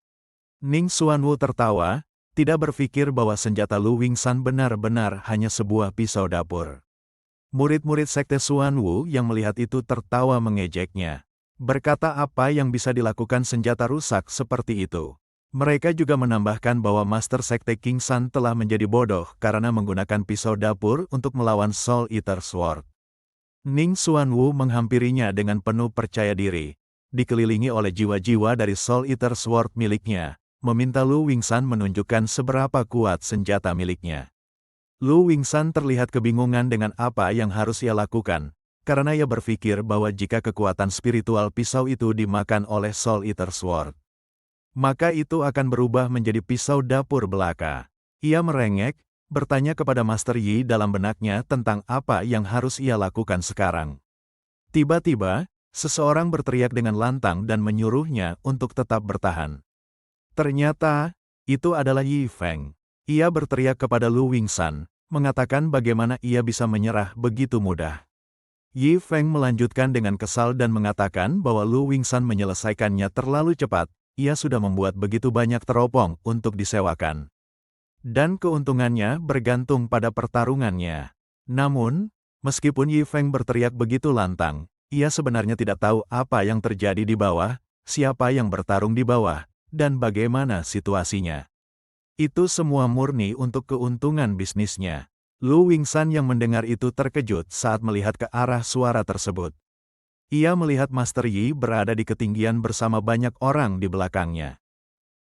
Ning Xuanwu tertawa, tidak berpikir bahwa senjata Lu Wingshan benar-benar hanya sebuah pisau dapur. Murid-murid Sekte Xuanwu yang melihat itu tertawa mengejeknya. Berkata apa yang bisa dilakukan senjata rusak seperti itu. Mereka juga menambahkan bahwa Master Sekte Kingsan telah menjadi bodoh karena menggunakan pisau dapur untuk melawan Soul Eater Sword. Ning Xuanwu menghampirinya dengan penuh percaya diri, dikelilingi oleh jiwa-jiwa dari Soul Eater Sword miliknya, meminta Lu Wingshan menunjukkan seberapa kuat senjata miliknya. Lu Wingshan terlihat kebingungan dengan apa yang harus ia lakukan, karena ia berpikir bahwa jika kekuatan spiritual pisau itu dimakan oleh Soul Eater Sword, maka itu akan berubah menjadi pisau dapur belaka. Ia merengek, bertanya kepada Master Yi dalam benaknya tentang apa yang harus ia lakukan sekarang. Tiba-tiba, seseorang berteriak dengan lantang dan menyuruhnya untuk tetap bertahan. Ternyata, itu adalah Yi Feng. Ia berteriak kepada Lu Wingshan, mengatakan bagaimana ia bisa menyerah begitu mudah. Yi Feng melanjutkan dengan kesal dan mengatakan bahwa Lu Wingshan menyelesaikannya terlalu cepat, ia sudah membuat begitu banyak teropong untuk disewakan. Dan keuntungannya bergantung pada pertarungannya. Namun, meskipun Yi Feng berteriak begitu lantang, ia sebenarnya tidak tahu apa yang terjadi di bawah, siapa yang bertarung di bawah, dan bagaimana situasinya. Itu semua murni untuk keuntungan bisnisnya. Lu Wingshan yang mendengar itu terkejut saat melihat ke arah suara tersebut. Ia melihat Master Yi berada di ketinggian bersama banyak orang di belakangnya.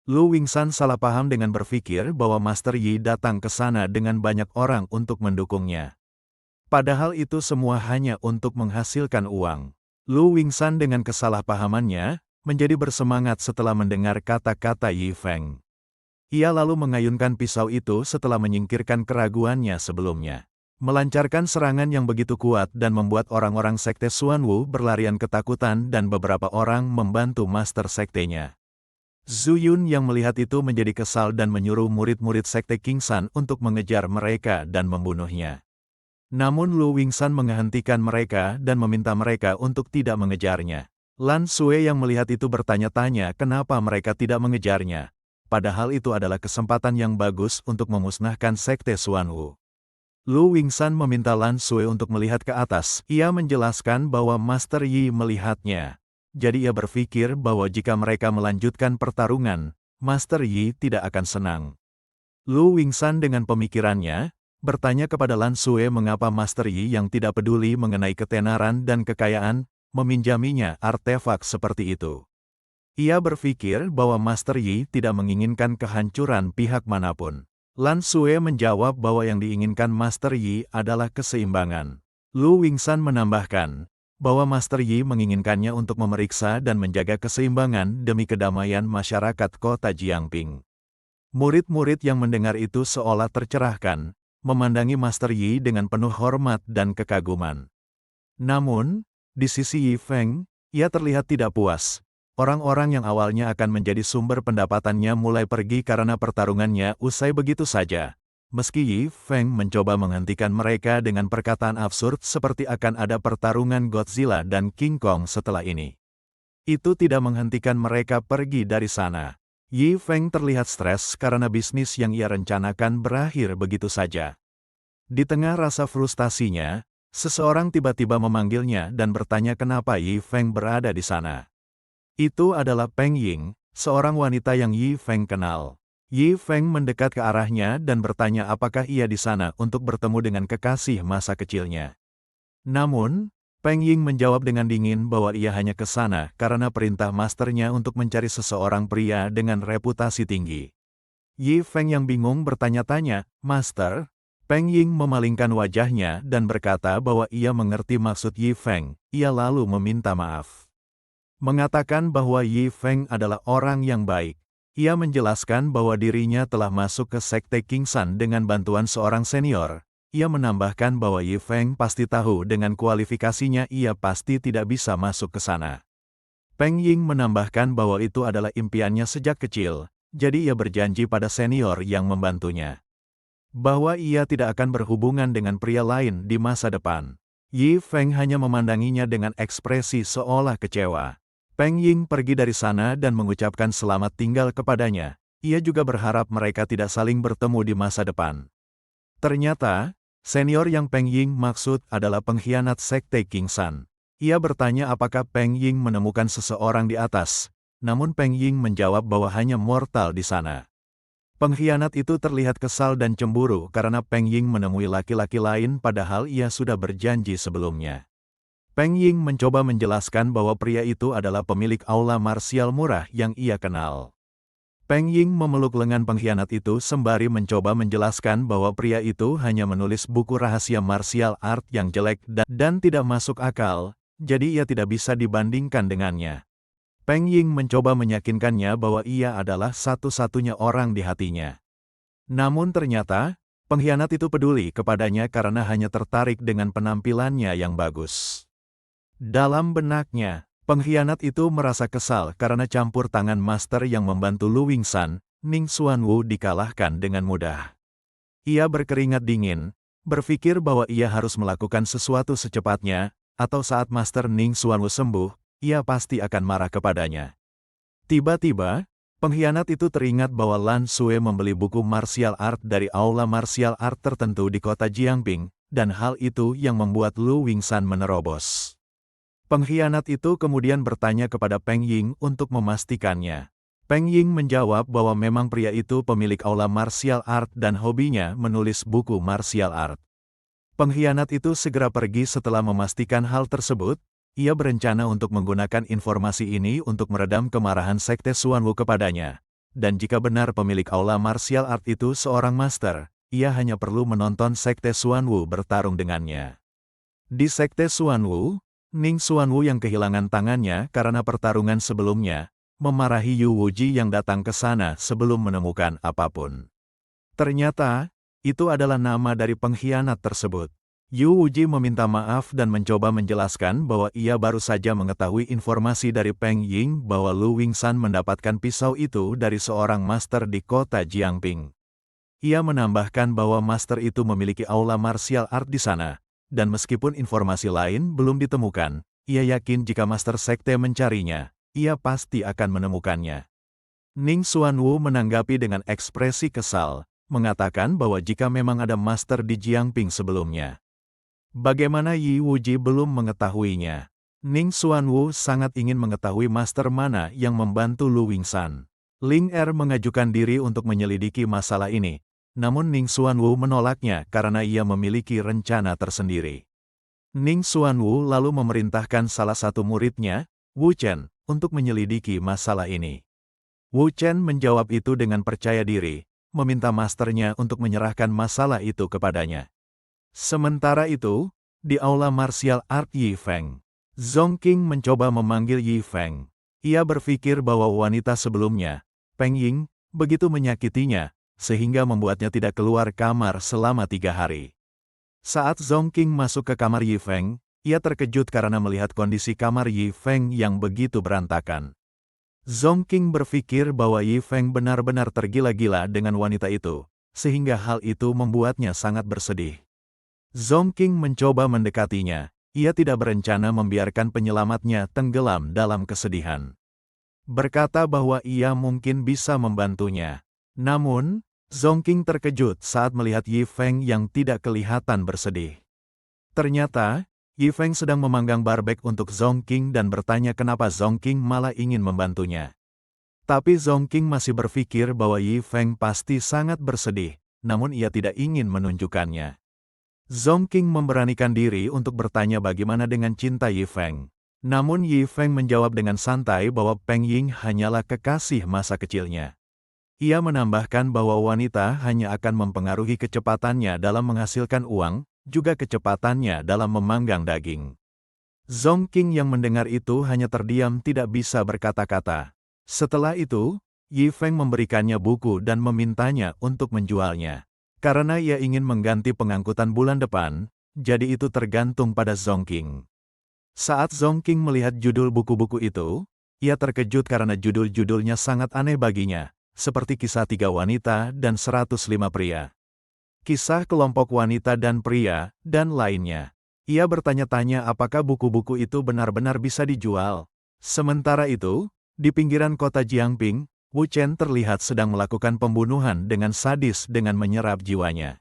Lu Wingshan salah paham dengan berpikir bahwa Master Yi datang ke sana dengan banyak orang untuk mendukungnya. Padahal itu semua hanya untuk menghasilkan uang. Lu Wingshan dengan kesalahpahamannya, menjadi bersemangat setelah mendengar kata-kata Yi Feng. Ia lalu mengayunkan pisau itu setelah menyingkirkan keraguannya sebelumnya. Melancarkan serangan yang begitu kuat dan membuat orang-orang sekte Xuanwu berlarian ketakutan dan beberapa orang membantu master sektenya. Zhu Yun yang melihat itu menjadi kesal dan menyuruh murid-murid sekte Kingshan untuk mengejar mereka dan membunuhnya. Namun Lu Wingshan menghentikan mereka dan meminta mereka untuk tidak mengejarnya. Lan Sui yang melihat itu bertanya-tanya kenapa mereka tidak mengejarnya. Padahal itu adalah kesempatan yang bagus untuk memusnahkan sekte Xuanwu. Lu Wingshan meminta Lan Sui untuk melihat ke atas. Ia menjelaskan bahwa Master Yi melihatnya. Jadi ia berpikir bahwa jika mereka melanjutkan pertarungan, Master Yi tidak akan senang. Lu Wingshan dengan pemikirannya, bertanya kepada Lan Sui mengapa Master Yi yang tidak peduli mengenai ketenaran dan kekayaan, meminjaminya artefak seperti itu. Ia berpikir bahwa Master Yi tidak menginginkan kehancuran pihak manapun. Lan Sui menjawab bahwa yang diinginkan Master Yi adalah keseimbangan. Lu Wingshan menambahkan, bahwa Master Yi menginginkannya untuk memeriksa dan menjaga keseimbangan demi kedamaian masyarakat kota Jiangping. Murid-murid yang mendengar itu seolah tercerahkan, memandangi Master Yi dengan penuh hormat dan kekaguman. Namun, di sisi Yi Feng, ia terlihat tidak puas. Orang-orang yang awalnya akan menjadi sumber pendapatannya mulai pergi karena pertarungannya usai begitu saja. Meski Yi Feng mencoba menghentikan mereka dengan perkataan absurd seperti akan ada pertarungan Godzilla dan King Kong setelah ini. Itu tidak menghentikan mereka pergi dari sana. Yi Feng terlihat stres karena bisnis yang ia rencanakan berakhir begitu saja. Di tengah rasa frustasinya, seseorang tiba-tiba memanggilnya dan bertanya kenapa Yi Feng berada di sana. Itu adalah Peng Ying, seorang wanita yang Yi Feng kenal. Yi Feng mendekat ke arahnya dan bertanya apakah ia di sana untuk bertemu dengan kekasih masa kecilnya. Namun, Peng Ying menjawab dengan dingin bahwa ia hanya ke sana karena perintah masternya untuk mencari seseorang pria dengan reputasi tinggi. Yi Feng yang bingung bertanya-tanya, "Master?" Peng Ying memalingkan wajahnya dan berkata bahwa ia mengerti maksud Yi Feng. Ia lalu meminta maaf. Mengatakan bahwa Yi Feng adalah orang yang baik. Ia menjelaskan bahwa dirinya telah masuk ke sekte Kingshan dengan bantuan seorang senior. Ia menambahkan bahwa Yi Feng pasti tahu dengan kualifikasinya ia pasti tidak bisa masuk ke sana. Peng Ying menambahkan bahwa itu adalah impiannya sejak kecil, jadi ia berjanji pada senior yang membantunya. Bahwa ia tidak akan berhubungan dengan pria lain di masa depan. Yi Feng hanya memandanginya dengan ekspresi seolah kecewa. Peng Ying pergi dari sana dan mengucapkan selamat tinggal kepadanya. Ia juga berharap mereka tidak saling bertemu di masa depan. Ternyata, senior yang Peng Ying maksud adalah pengkhianat sekte Kingshan. Ia bertanya apakah Peng Ying menemukan seseorang di atas, namun Peng Ying menjawab bahwa hanya mortal di sana. Pengkhianat itu terlihat kesal dan cemburu karena Peng Ying menemui laki-laki lain padahal ia sudah berjanji sebelumnya. Peng Ying mencoba menjelaskan bahwa pria itu adalah pemilik aula marsial murah yang ia kenal. Peng Ying memeluk lengan pengkhianat itu sembari mencoba menjelaskan bahwa pria itu hanya menulis buku rahasia martial art yang jelek dan tidak masuk akal, jadi ia tidak bisa dibandingkan dengannya. Peng Ying mencoba meyakinkannya bahwa ia adalah satu-satunya orang di hatinya. Namun ternyata, pengkhianat itu peduli kepadanya karena hanya tertarik dengan penampilannya yang bagus. Dalam benaknya, pengkhianat itu merasa kesal karena campur tangan master yang membantu Lu Wingshan, Ning Xuanwu dikalahkan dengan mudah. Ia berkeringat dingin, berpikir bahwa ia harus melakukan sesuatu secepatnya, atau saat master Ning Xuanwu sembuh, ia pasti akan marah kepadanya. Tiba-tiba, pengkhianat itu teringat bahwa Lan Xue membeli buku martial art dari aula martial art tertentu di kota Jiangping, dan hal itu yang membuat Lu Wingshan menerobos. Pengkhianat itu kemudian bertanya kepada Peng Ying untuk memastikannya. Peng Ying menjawab bahwa memang pria itu pemilik aula martial art dan hobinya menulis buku martial art. Pengkhianat itu segera pergi setelah memastikan hal tersebut. Ia berencana untuk menggunakan informasi ini untuk meredam kemarahan Sekte Xuanwu kepadanya. Dan jika benar pemilik aula martial art itu seorang master, ia hanya perlu menonton Sekte Xuanwu bertarung dengannya. Di Sekte Xuanwu, Ning Xuanwu yang kehilangan tangannya karena pertarungan sebelumnya, memarahi Yu Wuji yang datang ke sana sebelum menemukan apapun. Ternyata, itu adalah nama dari pengkhianat tersebut. Yu Wuji meminta maaf dan mencoba menjelaskan bahwa ia baru saja mengetahui informasi dari Peng Ying bahwa Lu Wingshan mendapatkan pisau itu dari seorang master di kota Jiangping. Ia menambahkan bahwa master itu memiliki aula martial art di sana, dan meskipun informasi lain belum ditemukan, ia yakin jika master sekte mencarinya, ia pasti akan menemukannya. Ning Xuanwu menanggapi dengan ekspresi kesal, mengatakan bahwa jika memang ada master di Jiangping sebelumnya, bagaimana Yi Wuji belum mengetahuinya? Ning Xuanwu sangat ingin mengetahui master mana yang membantu Lu Wingshan. Ling Er mengajukan diri untuk menyelidiki masalah ini, namun Ning Xuanwu menolaknya karena ia memiliki rencana tersendiri. Ning Xuanwu lalu memerintahkan salah satu muridnya, Wu Chen, untuk menyelidiki masalah ini. Wu Chen menjawab itu dengan percaya diri, meminta masternya untuk menyerahkan masalah itu kepadanya. Sementara itu, di aula martial art Yi Feng, Zhong Qing mencoba memanggil Yi Feng. Ia berpikir bahwa wanita sebelumnya, Peng Ying, begitu menyakitinya, sehingga membuatnya tidak keluar kamar selama 3 hari. Saat Zhong Qing masuk ke kamar Yi Feng, ia terkejut karena melihat kondisi kamar Yi Feng yang begitu berantakan. Zhong Qing berpikir bahwa Yi Feng benar-benar tergila-gila dengan wanita itu, sehingga hal itu membuatnya sangat bersedih. Zhong Qing mencoba mendekatinya, ia tidak berencana membiarkan penyelamatnya tenggelam dalam kesedihan. Berkata bahwa ia mungkin bisa membantunya. Namun, Zhong Qing terkejut saat melihat Yi Feng yang tidak kelihatan bersedih. Ternyata, Yi Feng sedang memanggang barbek untuk Zhong Qing dan bertanya kenapa Zhong Qing malah ingin membantunya. Tapi Zhong Qing masih berpikir bahwa Yi Feng pasti sangat bersedih, namun ia tidak ingin menunjukkannya. Zhong Qing memberanikan diri untuk bertanya bagaimana dengan cinta Yi Feng. Namun Yi Feng menjawab dengan santai bahwa Peng Ying hanyalah kekasih masa kecilnya. Ia menambahkan bahwa wanita hanya akan mempengaruhi kecepatannya dalam menghasilkan uang, juga kecepatannya dalam memanggang daging. Zhong Qing yang mendengar itu hanya terdiam tidak bisa berkata-kata. Setelah itu, Yi Feng memberikannya buku dan memintanya untuk menjualnya. Karena ia ingin mengganti pengangkutan bulan depan, jadi itu tergantung pada Zhong Qing. Saat Zhong Qing melihat judul buku-buku itu, ia terkejut karena judul-judulnya sangat aneh baginya, seperti kisah 3 wanita dan 105 pria. Kisah kelompok wanita dan pria, dan lainnya. Ia bertanya-tanya apakah buku-buku itu benar-benar bisa dijual. Sementara itu, di pinggiran kota Jiangping, Wu Chen terlihat sedang melakukan pembunuhan dengan sadis dengan menyerap jiwanya.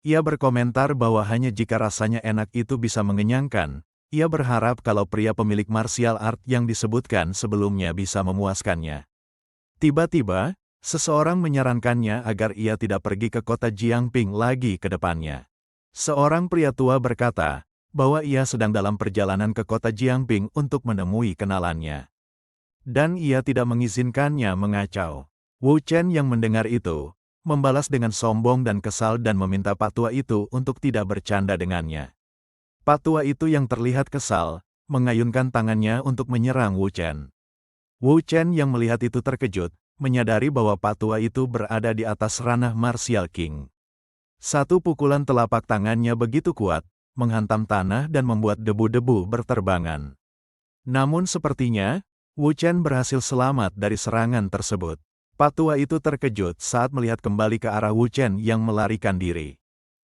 Ia berkomentar bahwa hanya jika rasanya enak itu bisa mengenyangkan, ia berharap kalau pria pemilik martial art yang disebutkan sebelumnya bisa memuaskannya. Tiba-tiba, seseorang menyarankannya agar ia tidak pergi ke kota Jiangping lagi ke depannya. Seorang pria tua berkata bahwa ia sedang dalam perjalanan ke kota Jiangping untuk menemui kenalannya. Dan ia tidak mengizinkannya mengacau. Wu Chen yang mendengar itu, membalas dengan sombong dan kesal dan meminta Pak Tua itu untuk tidak bercanda dengannya. Pak Tua itu yang terlihat kesal, mengayunkan tangannya untuk menyerang Wu Chen. Wu Chen yang melihat itu terkejut, menyadari bahwa Patua itu berada di atas ranah Martial King. Satu pukulan telapak tangannya begitu kuat, menghantam tanah dan membuat debu-debu berterbangan. Namun sepertinya, Wu Chen berhasil selamat dari serangan tersebut. Patua itu terkejut saat melihat kembali ke arah Wu Chen yang melarikan diri.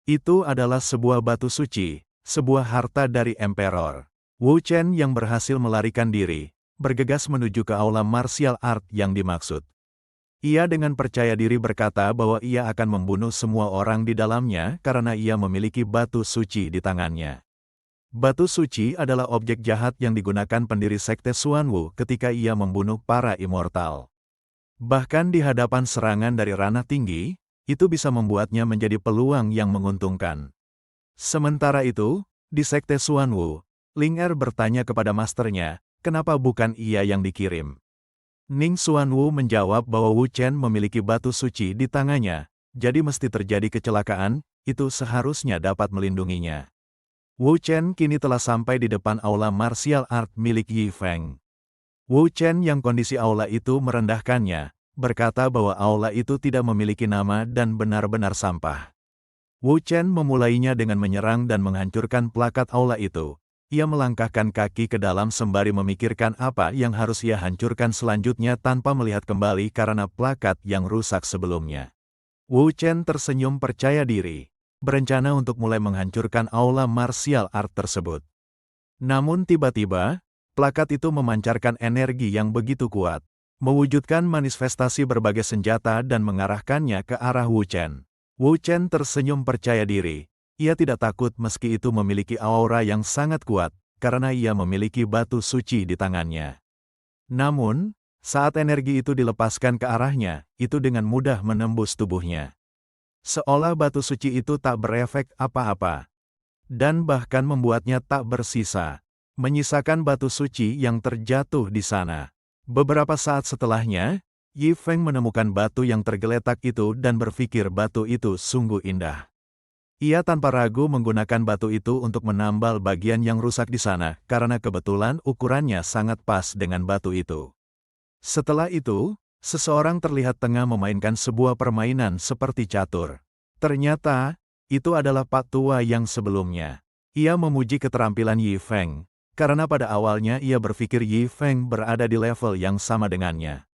Itu adalah sebuah batu suci, sebuah harta dari Emperor. Wu Chen yang berhasil melarikan diri, bergegas menuju ke aula martial art yang dimaksud. Ia dengan percaya diri berkata bahwa ia akan membunuh semua orang di dalamnya karena ia memiliki batu suci di tangannya. Batu suci adalah objek jahat yang digunakan pendiri sekte Xuanwu ketika ia membunuh para immortal. Bahkan di hadapan serangan dari ranah tinggi, itu bisa membuatnya menjadi peluang yang menguntungkan. Sementara itu, di sekte Xuanwu, Ling Er bertanya kepada masternya, kenapa bukan ia yang dikirim? Ning Xuanwu menjawab bahwa Wu Chen memiliki batu suci di tangannya, jadi mesti terjadi kecelakaan, itu seharusnya dapat melindunginya. Wu Chen kini telah sampai di depan aula martial art milik Yi Feng. Wu Chen yang kondisi aula itu merendahkannya, berkata bahwa aula itu tidak memiliki nama dan benar-benar sampah. Wu Chen memulainya dengan menyerang dan menghancurkan plakat aula itu. Ia melangkahkan kaki ke dalam sembari memikirkan apa yang harus ia hancurkan selanjutnya tanpa melihat kembali karena plakat yang rusak sebelumnya. Wu Chen tersenyum percaya diri, berencana untuk mulai menghancurkan aula martial art tersebut. Namun tiba-tiba, plakat itu memancarkan energi yang begitu kuat, mewujudkan manifestasi berbagai senjata dan mengarahkannya ke arah Wu Chen. Wu Chen tersenyum percaya diri. Ia tidak takut meski itu memiliki aura yang sangat kuat, karena ia memiliki batu suci di tangannya. Namun, saat energi itu dilepaskan ke arahnya, itu dengan mudah menembus tubuhnya. Seolah batu suci itu tak berefek apa-apa, dan bahkan membuatnya tak bersisa, menyisakan batu suci yang terjatuh di sana. Beberapa saat setelahnya, Yi Feng menemukan batu yang tergeletak itu dan berpikir batu itu sungguh indah. Ia tanpa ragu menggunakan batu itu untuk menambal bagian yang rusak di sana, karena kebetulan ukurannya sangat pas dengan batu itu. Setelah itu, seseorang terlihat tengah memainkan sebuah permainan seperti catur. Ternyata, itu adalah Patua yang sebelumnya. Ia memuji keterampilan Yi Feng, karena pada awalnya ia berpikir Yi Feng berada di level yang sama dengannya.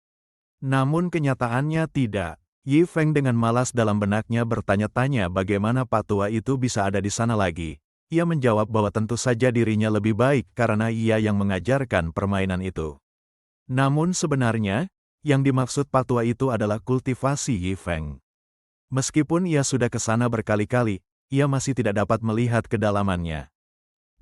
Namun kenyataannya tidak. Yi Feng dengan malas dalam benaknya bertanya-tanya bagaimana Patua itu bisa ada di sana lagi. Ia menjawab bahwa tentu saja dirinya lebih baik karena ia yang mengajarkan permainan itu. Namun sebenarnya, yang dimaksud Patua itu adalah kultivasi Yi Feng. Meskipun ia sudah ke sana berkali-kali, ia masih tidak dapat melihat kedalamannya.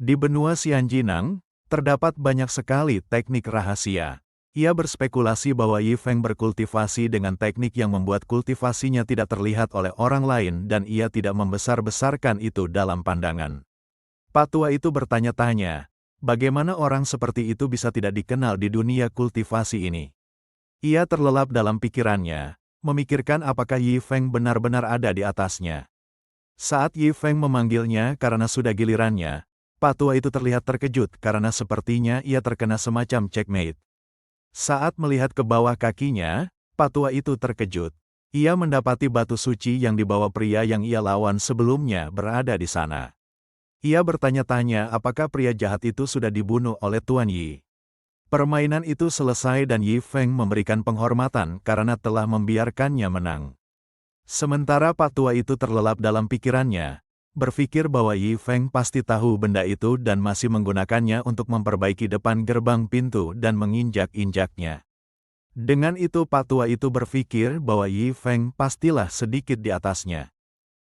Di benua Xianjinang, terdapat banyak sekali teknik rahasia. Ia berspekulasi bahwa Yi Feng berkultivasi dengan teknik yang membuat kultivasinya tidak terlihat oleh orang lain dan ia tidak membesar-besarkan itu dalam pandangan. Patua itu bertanya-tanya, bagaimana orang seperti itu bisa tidak dikenal di dunia kultivasi ini? Ia terlelap dalam pikirannya, memikirkan apakah Yi Feng benar-benar ada di atasnya. Saat Yi Feng memanggilnya karena sudah gilirannya, Patua itu terlihat terkejut karena sepertinya ia terkena semacam checkmate. Saat melihat ke bawah kakinya, Patua itu terkejut. Ia mendapati batu suci yang dibawa pria yang ia lawan sebelumnya berada di sana. Ia bertanya-tanya apakah pria jahat itu sudah dibunuh oleh Tuan Yi. Permainan itu selesai dan Yi Feng memberikan penghormatan karena telah membiarkannya menang. Sementara Patua itu terlelap dalam pikirannya, berpikir bahwa Yi Feng pasti tahu benda itu dan masih menggunakannya untuk memperbaiki depan gerbang pintu dan menginjak-injaknya. Dengan itu Patua itu berpikir bahwa Yi Feng pastilah sedikit di atasnya.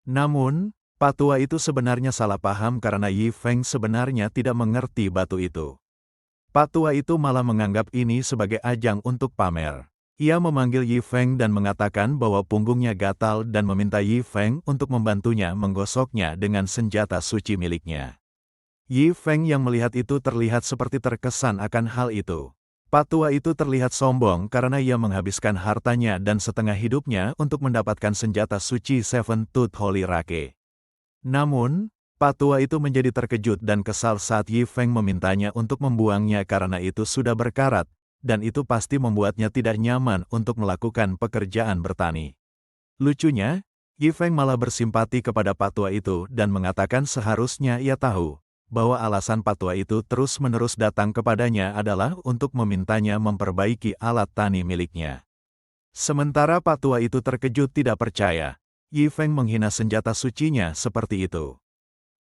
Namun, Patua itu sebenarnya salah paham karena Yi Feng sebenarnya tidak mengerti batu itu. Patua itu malah menganggap ini sebagai ajang untuk pamer. Ia memanggil Yi Feng dan mengatakan bahwa punggungnya gatal dan meminta Yi Feng untuk membantunya menggosoknya dengan senjata suci miliknya. Yi Feng yang melihat itu terlihat seperti terkesan akan hal itu. Patua itu terlihat sombong karena ia menghabiskan hartanya dan setengah hidupnya untuk mendapatkan senjata suci Seven Tooth Holy Rake. Namun, Patua itu menjadi terkejut dan kesal saat Yi Feng memintanya untuk membuangnya karena itu sudah berkarat, dan itu pasti membuatnya tidak nyaman untuk melakukan pekerjaan bertani. Lucunya, Yi Feng malah bersimpati kepada Pak Tua itu dan mengatakan seharusnya ia tahu bahwa alasan Pak Tua itu terus-menerus datang kepadanya adalah untuk memintanya memperbaiki alat tani miliknya. Sementara Pak Tua itu terkejut tidak percaya, Yi Feng menghina senjata sucinya seperti itu.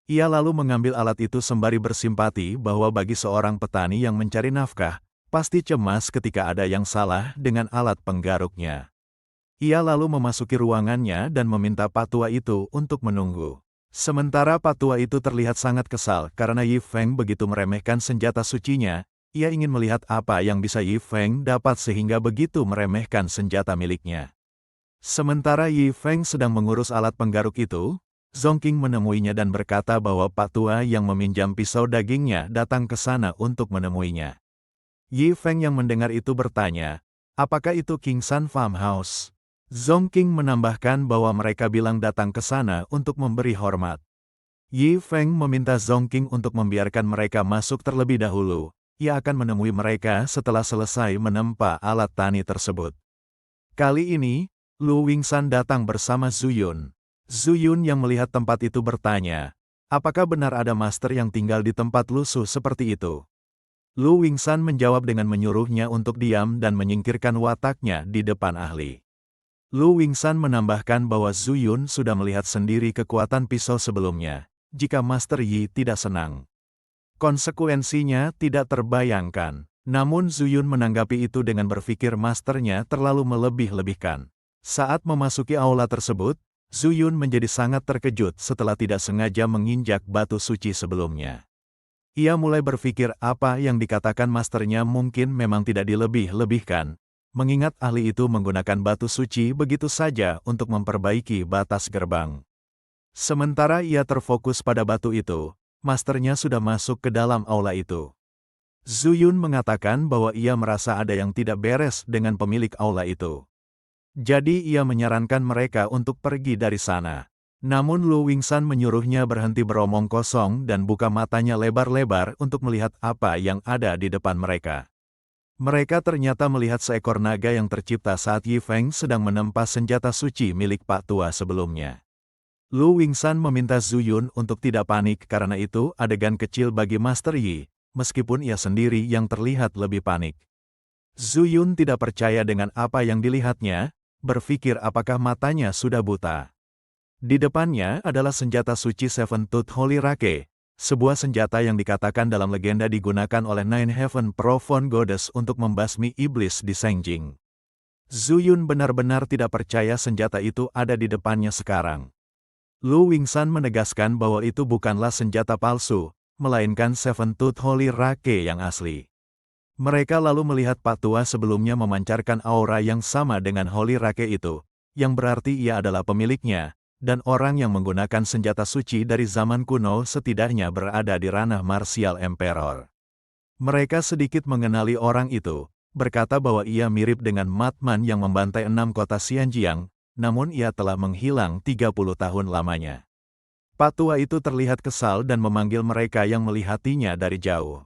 Ia lalu mengambil alat itu sembari bersimpati bahwa bagi seorang petani yang mencari nafkah, pasti cemas ketika ada yang salah dengan alat penggaruknya. Ia lalu memasuki ruangannya dan meminta Pak Tua itu untuk menunggu. Sementara Pak Tua itu terlihat sangat kesal karena Yi Feng begitu meremehkan senjata sucinya. Ia ingin melihat apa yang bisa Yi Feng dapat sehingga begitu meremehkan senjata miliknya. Sementara Yi Feng sedang mengurus alat penggaruk itu, Zongqing menemuinya dan berkata bahwa Pak Tua yang meminjam pisau dagingnya datang ke sana untuk menemuinya. Yi Feng yang mendengar itu bertanya, apakah itu King San Farmhouse? Zongqing menambahkan bahwa mereka bilang datang ke sana untuk memberi hormat. Yi Feng meminta Zongqing untuk membiarkan mereka masuk terlebih dahulu. Ia akan menemui mereka setelah selesai menempa alat tani tersebut. Kali ini, Lu Wingsan datang bersama Zuyun. Zuyun yang melihat tempat itu bertanya, apakah benar ada master yang tinggal di tempat lusuh seperti itu? Lu Wingsan menjawab dengan menyuruhnya untuk diam dan menyingkirkan wataknya di depan ahli. Lu Wingsan menambahkan bahwa Zuyun sudah melihat sendiri kekuatan pisau sebelumnya. Jika Master Yi tidak senang, konsekuensinya tidak terbayangkan. Namun Zuyun menanggapi itu dengan berpikir masternya terlalu melebih-lebihkan. Saat memasuki aula tersebut, Zuyun menjadi sangat terkejut setelah tidak sengaja menginjak batu suci sebelumnya. Ia mulai berpikir apa yang dikatakan masternya mungkin memang tidak dilebih-lebihkan, mengingat ahli itu menggunakan batu suci begitu saja untuk memperbaiki batas gerbang. Sementara ia terfokus pada batu itu, masternya sudah masuk ke dalam aula itu. Zuyun mengatakan bahwa ia merasa ada yang tidak beres dengan pemilik aula itu. Jadi ia menyarankan mereka untuk pergi dari sana. Namun Lu Wingsan menyuruhnya berhenti beromong kosong dan buka matanya lebar-lebar untuk melihat apa yang ada di depan mereka. Mereka ternyata melihat seekor naga yang tercipta saat Yi Feng sedang menempa senjata suci milik Pak Tua sebelumnya. Lu Wingsan meminta Zuyun untuk tidak panik karena itu adegan kecil bagi Master Yi, meskipun ia sendiri yang terlihat lebih panik. Zuyun tidak percaya dengan apa yang dilihatnya, berpikir apakah matanya sudah buta. Di depannya adalah senjata suci Seven Tooth Holy Rake, sebuah senjata yang dikatakan dalam legenda digunakan oleh Nine Heaven Profound Goddess untuk membasmi iblis di Sengjing. Zuyun benar-benar tidak percaya senjata itu ada di depannya sekarang. Lu Wingsan menegaskan bahwa itu bukanlah senjata palsu, melainkan Seven Tooth Holy Rake yang asli. Mereka lalu melihat Pak Tua sebelumnya memancarkan aura yang sama dengan Holy Rake itu, yang berarti ia adalah pemiliknya, dan orang yang menggunakan senjata suci dari zaman kuno setidaknya berada di ranah Martial Emperor. Mereka sedikit mengenali orang itu, berkata bahwa ia mirip dengan Madman yang membantai 6 kota Xianjiang, namun ia telah menghilang 30 tahun lamanya. Pak Tua itu terlihat kesal dan memanggil mereka yang melihatinya dari jauh.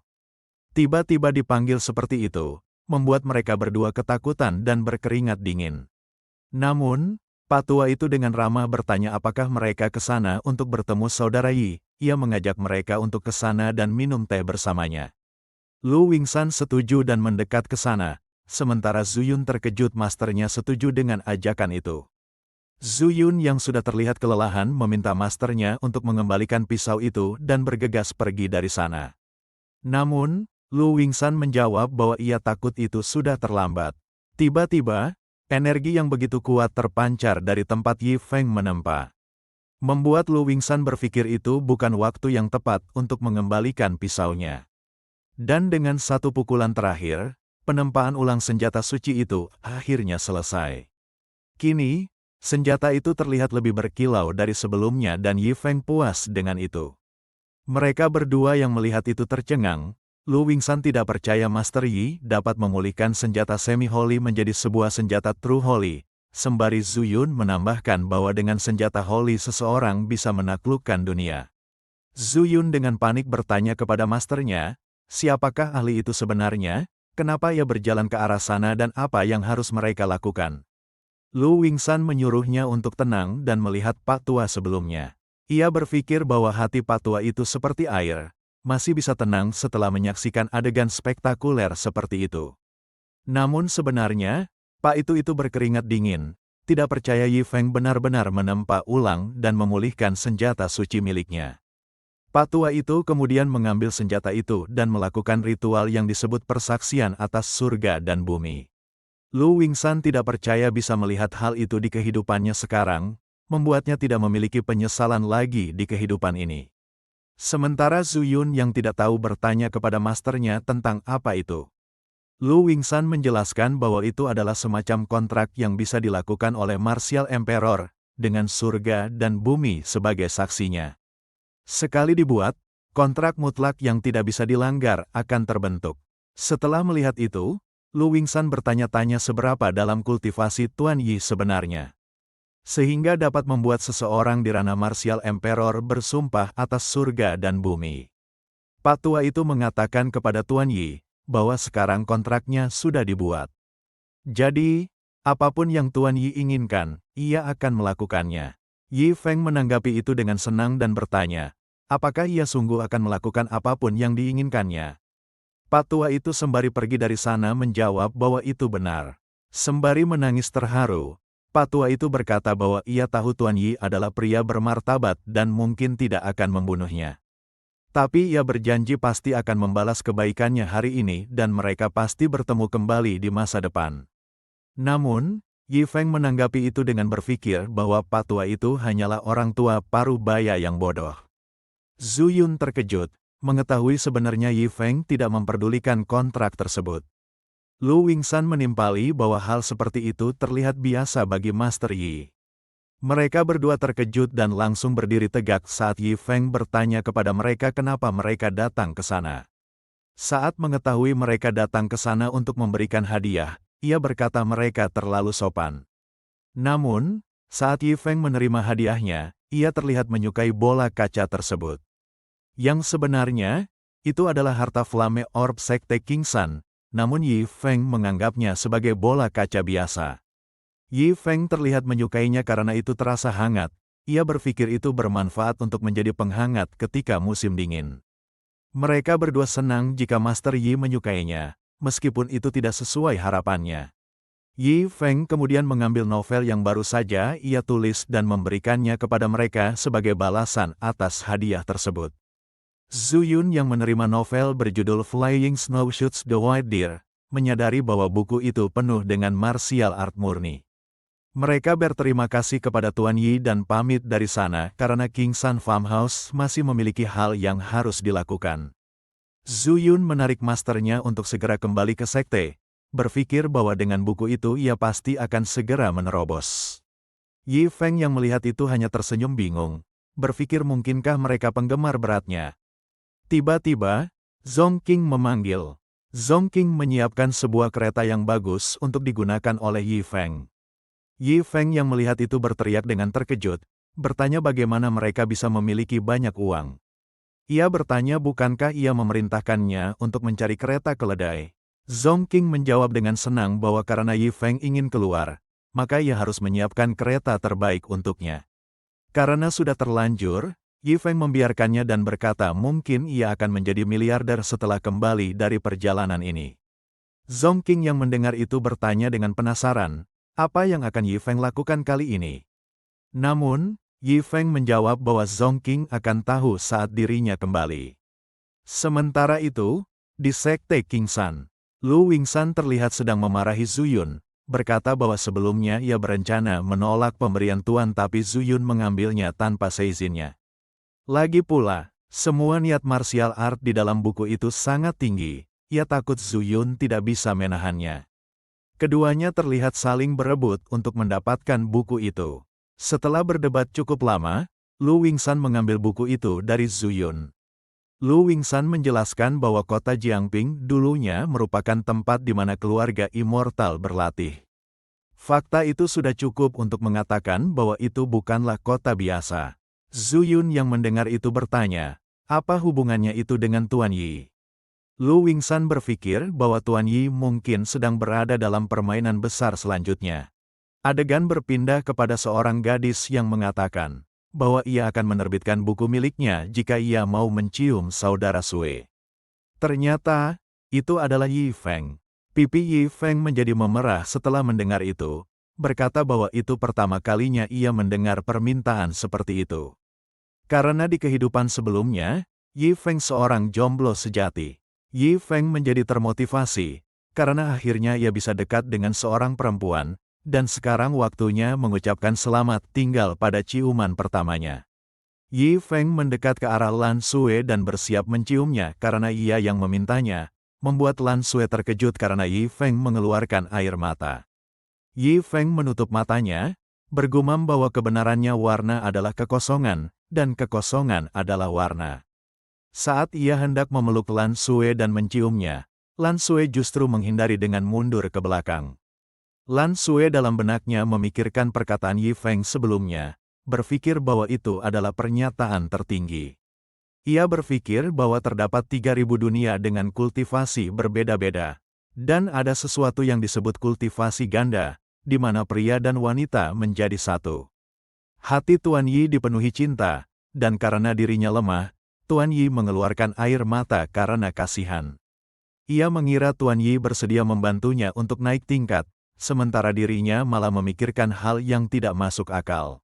Tiba-tiba dipanggil seperti itu, membuat mereka berdua ketakutan dan berkeringat dingin. Namun, Pak Tua itu dengan ramah bertanya apakah mereka ke sana untuk bertemu saudara Yi. Ia mengajak mereka untuk ke sana dan minum teh bersamanya. Lu Wingsan setuju dan mendekat ke sana, sementara Zuyun terkejut masternya setuju dengan ajakan itu. Zuyun yang sudah terlihat kelelahan meminta masternya untuk mengembalikan pisau itu dan bergegas pergi dari sana. Namun, Lu Wingsan menjawab bahwa ia takut itu sudah terlambat. Tiba-tiba, energi yang begitu kuat terpancar dari tempat Yi Feng menempa. Membuat Lu Wingsan berpikir itu bukan waktu yang tepat untuk mengembalikan pisaunya. Dan dengan satu pukulan terakhir, penempaan ulang senjata suci itu akhirnya selesai. Kini, senjata itu terlihat lebih berkilau dari sebelumnya dan Yi Feng puas dengan itu. Mereka berdua yang melihat itu tercengang. Lu Wingsan tidak percaya Master Yi dapat memulihkan senjata semi-holy menjadi sebuah senjata true holy, sembari Zuyun menambahkan bahwa dengan senjata holy seseorang bisa menaklukkan dunia. Zuyun dengan panik bertanya kepada masternya, siapakah ahli itu sebenarnya? kenapa ia berjalan ke arah sana dan apa yang harus mereka lakukan. Lu Wingsan menyuruhnya untuk tenang dan melihat Pak Tua sebelumnya. Ia berpikir bahwa hati Pak Tua itu seperti air, masih bisa tenang setelah menyaksikan adegan spektakuler seperti itu. Namun sebenarnya, Pak itu berkeringat dingin, tidak percaya Yi Feng benar-benar menempa ulang dan memulihkan senjata suci miliknya. Pak Tua itu kemudian mengambil senjata itu dan melakukan ritual yang disebut persaksian atas surga dan bumi. Lu Wingsan tidak percaya bisa melihat hal itu di kehidupannya sekarang, membuatnya tidak memiliki penyesalan lagi di kehidupan ini. Sementara Zhu Yun yang tidak tahu bertanya kepada masternya tentang apa itu. Lu Wingsan menjelaskan bahwa itu adalah semacam kontrak yang bisa dilakukan oleh Martial Emperor, dengan surga dan bumi sebagai saksinya. Sekali dibuat, kontrak mutlak yang tidak bisa dilanggar akan terbentuk. Setelah melihat itu, Lu Wingsan bertanya-tanya seberapa dalam kultivasi Tuan Yi sebenarnya. Sehingga dapat membuat seseorang di ranah Martial Emperor bersumpah atas surga dan bumi. Pak Tua itu mengatakan kepada Tuan Yi, bahwa sekarang kontraknya sudah dibuat. Jadi, apapun yang Tuan Yi inginkan, ia akan melakukannya. Yi Feng menanggapi itu dengan senang dan bertanya, apakah ia sungguh akan melakukan apapun yang diinginkannya? Pak Tua itu sembari pergi dari sana menjawab bahwa itu benar. Sembari menangis terharu, Pak Tua itu berkata bahwa ia tahu Tuan Yi adalah pria bermartabat dan mungkin tidak akan membunuhnya. Tapi ia berjanji pasti akan membalas kebaikannya hari ini dan mereka pasti bertemu kembali di masa depan. Namun, Yi Feng menanggapi itu dengan berpikir bahwa Pak Tua itu hanyalah orang tua paruh baya yang bodoh. Zhu Yun terkejut, mengetahui sebenarnya Yi Feng tidak memperdulikan kontrak tersebut. Lu Wingsan menimpali bahwa hal seperti itu terlihat biasa bagi Master Yi. Mereka berdua terkejut dan langsung berdiri tegak saat Yi Feng bertanya kepada mereka kenapa mereka datang ke sana. Saat mengetahui mereka datang ke sana untuk memberikan hadiah, ia berkata mereka terlalu sopan. Namun, saat Yi Feng menerima hadiahnya, ia terlihat menyukai bola kaca tersebut. Yang sebenarnya, itu adalah harta Flame Orb Sekte King Sun, namun Yi Feng menganggapnya sebagai bola kaca biasa. Yi Feng terlihat menyukainya karena itu terasa hangat, ia berpikir itu bermanfaat untuk menjadi penghangat ketika musim dingin. Mereka berdua senang jika Master Yi menyukainya, meskipun itu tidak sesuai harapannya. Yi Feng kemudian mengambil novel yang baru saja ia tulis dan memberikannya kepada mereka sebagai balasan atas hadiah tersebut. Zhu Yun yang menerima novel berjudul Flying Snowshoots The White Deer, menyadari bahwa buku itu penuh dengan martial art murni. Mereka berterima kasih kepada Tuan Yi dan pamit dari sana karena King Sun Farmhouse masih memiliki hal yang harus dilakukan. Zhu Yun menarik masternya untuk segera kembali ke sekte, berpikir bahwa dengan buku itu ia pasti akan segera menerobos. Yi Feng yang melihat itu hanya tersenyum bingung, berpikir mungkinkah mereka penggemar beratnya. Tiba-tiba, Zong Qing memanggil. Zong Qing menyiapkan sebuah kereta yang bagus untuk digunakan oleh Yi Feng. Yi Feng yang melihat itu berteriak dengan terkejut, bertanya bagaimana mereka bisa memiliki banyak uang. Ia bertanya bukankah ia memerintahkannya untuk mencari kereta keledai. Zong Qing menjawab dengan senang bahwa karena Yi Feng ingin keluar, maka ia harus menyiapkan kereta terbaik untuknya. Karena sudah terlanjur, Yi Feng membiarkannya dan berkata mungkin ia akan menjadi miliarder setelah kembali dari perjalanan ini. Zong Qing yang mendengar itu bertanya dengan penasaran, apa yang akan Yi Feng lakukan kali ini? Namun, Yi Feng menjawab bahwa Zong Qing akan tahu saat dirinya kembali. Sementara itu, di sekte King Sun, Lu Wingsan terlihat sedang memarahi Zhu Yun, berkata bahwa sebelumnya ia berencana menolak pemberian tuan tapi Zhu Yun mengambilnya tanpa seizinnya. Lagi pula, semua niat martial art di dalam buku itu sangat tinggi, ia takut Zhu Yun tidak bisa menahannya. Keduanya terlihat saling berebut untuk mendapatkan buku itu. Setelah berdebat cukup lama, Lu Wingsan mengambil buku itu dari Zhu Yun. Lu Wingsan menjelaskan bahwa kota Jiangping dulunya merupakan tempat di mana keluarga immortal berlatih. Fakta itu sudah cukup untuk mengatakan bahwa itu bukanlah kota biasa. Zhu Yun yang mendengar itu bertanya, apa hubungannya itu dengan Tuan Yi? Lu Wingshan berpikir bahwa Tuan Yi mungkin sedang berada dalam permainan besar selanjutnya. Adegan berpindah kepada seorang gadis yang mengatakan bahwa ia akan menerbitkan buku miliknya jika ia mau mencium saudara Sue. Ternyata, itu adalah Yi Feng. Pipi Yi Feng menjadi memerah setelah mendengar itu, berkata bahwa itu pertama kalinya ia mendengar permintaan seperti itu. Karena di kehidupan sebelumnya, Yi Feng seorang jomblo sejati. Yi Feng menjadi termotivasi, karena akhirnya ia bisa dekat dengan seorang perempuan, dan sekarang waktunya mengucapkan selamat tinggal pada ciuman pertamanya. Yi Feng mendekat ke arah Lan Sue dan bersiap menciumnya karena ia yang memintanya, membuat Lan Sue terkejut karena Yi Feng mengeluarkan air mata. Yi Feng menutup matanya, bergumam bahwa kebenarannya warna adalah kekosongan, dan kekosongan adalah warna. Saat ia hendak memeluk Lan Sue dan menciumnya, Lan Sue justru menghindari dengan mundur ke belakang. Lan Sue dalam benaknya memikirkan perkataan Yi Feng sebelumnya, berpikir bahwa itu adalah pernyataan tertinggi. Ia berpikir bahwa terdapat 3.000 dunia dengan kultivasi berbeda-beda, dan ada sesuatu yang disebut kultivasi ganda, di mana pria dan wanita menjadi satu. Hati Tuan Yi dipenuhi cinta, dan karena dirinya lemah, Tuan Yi mengeluarkan air mata karena kasihan. Ia mengira Tuan Yi bersedia membantunya untuk naik tingkat, sementara dirinya malah memikirkan hal yang tidak masuk akal.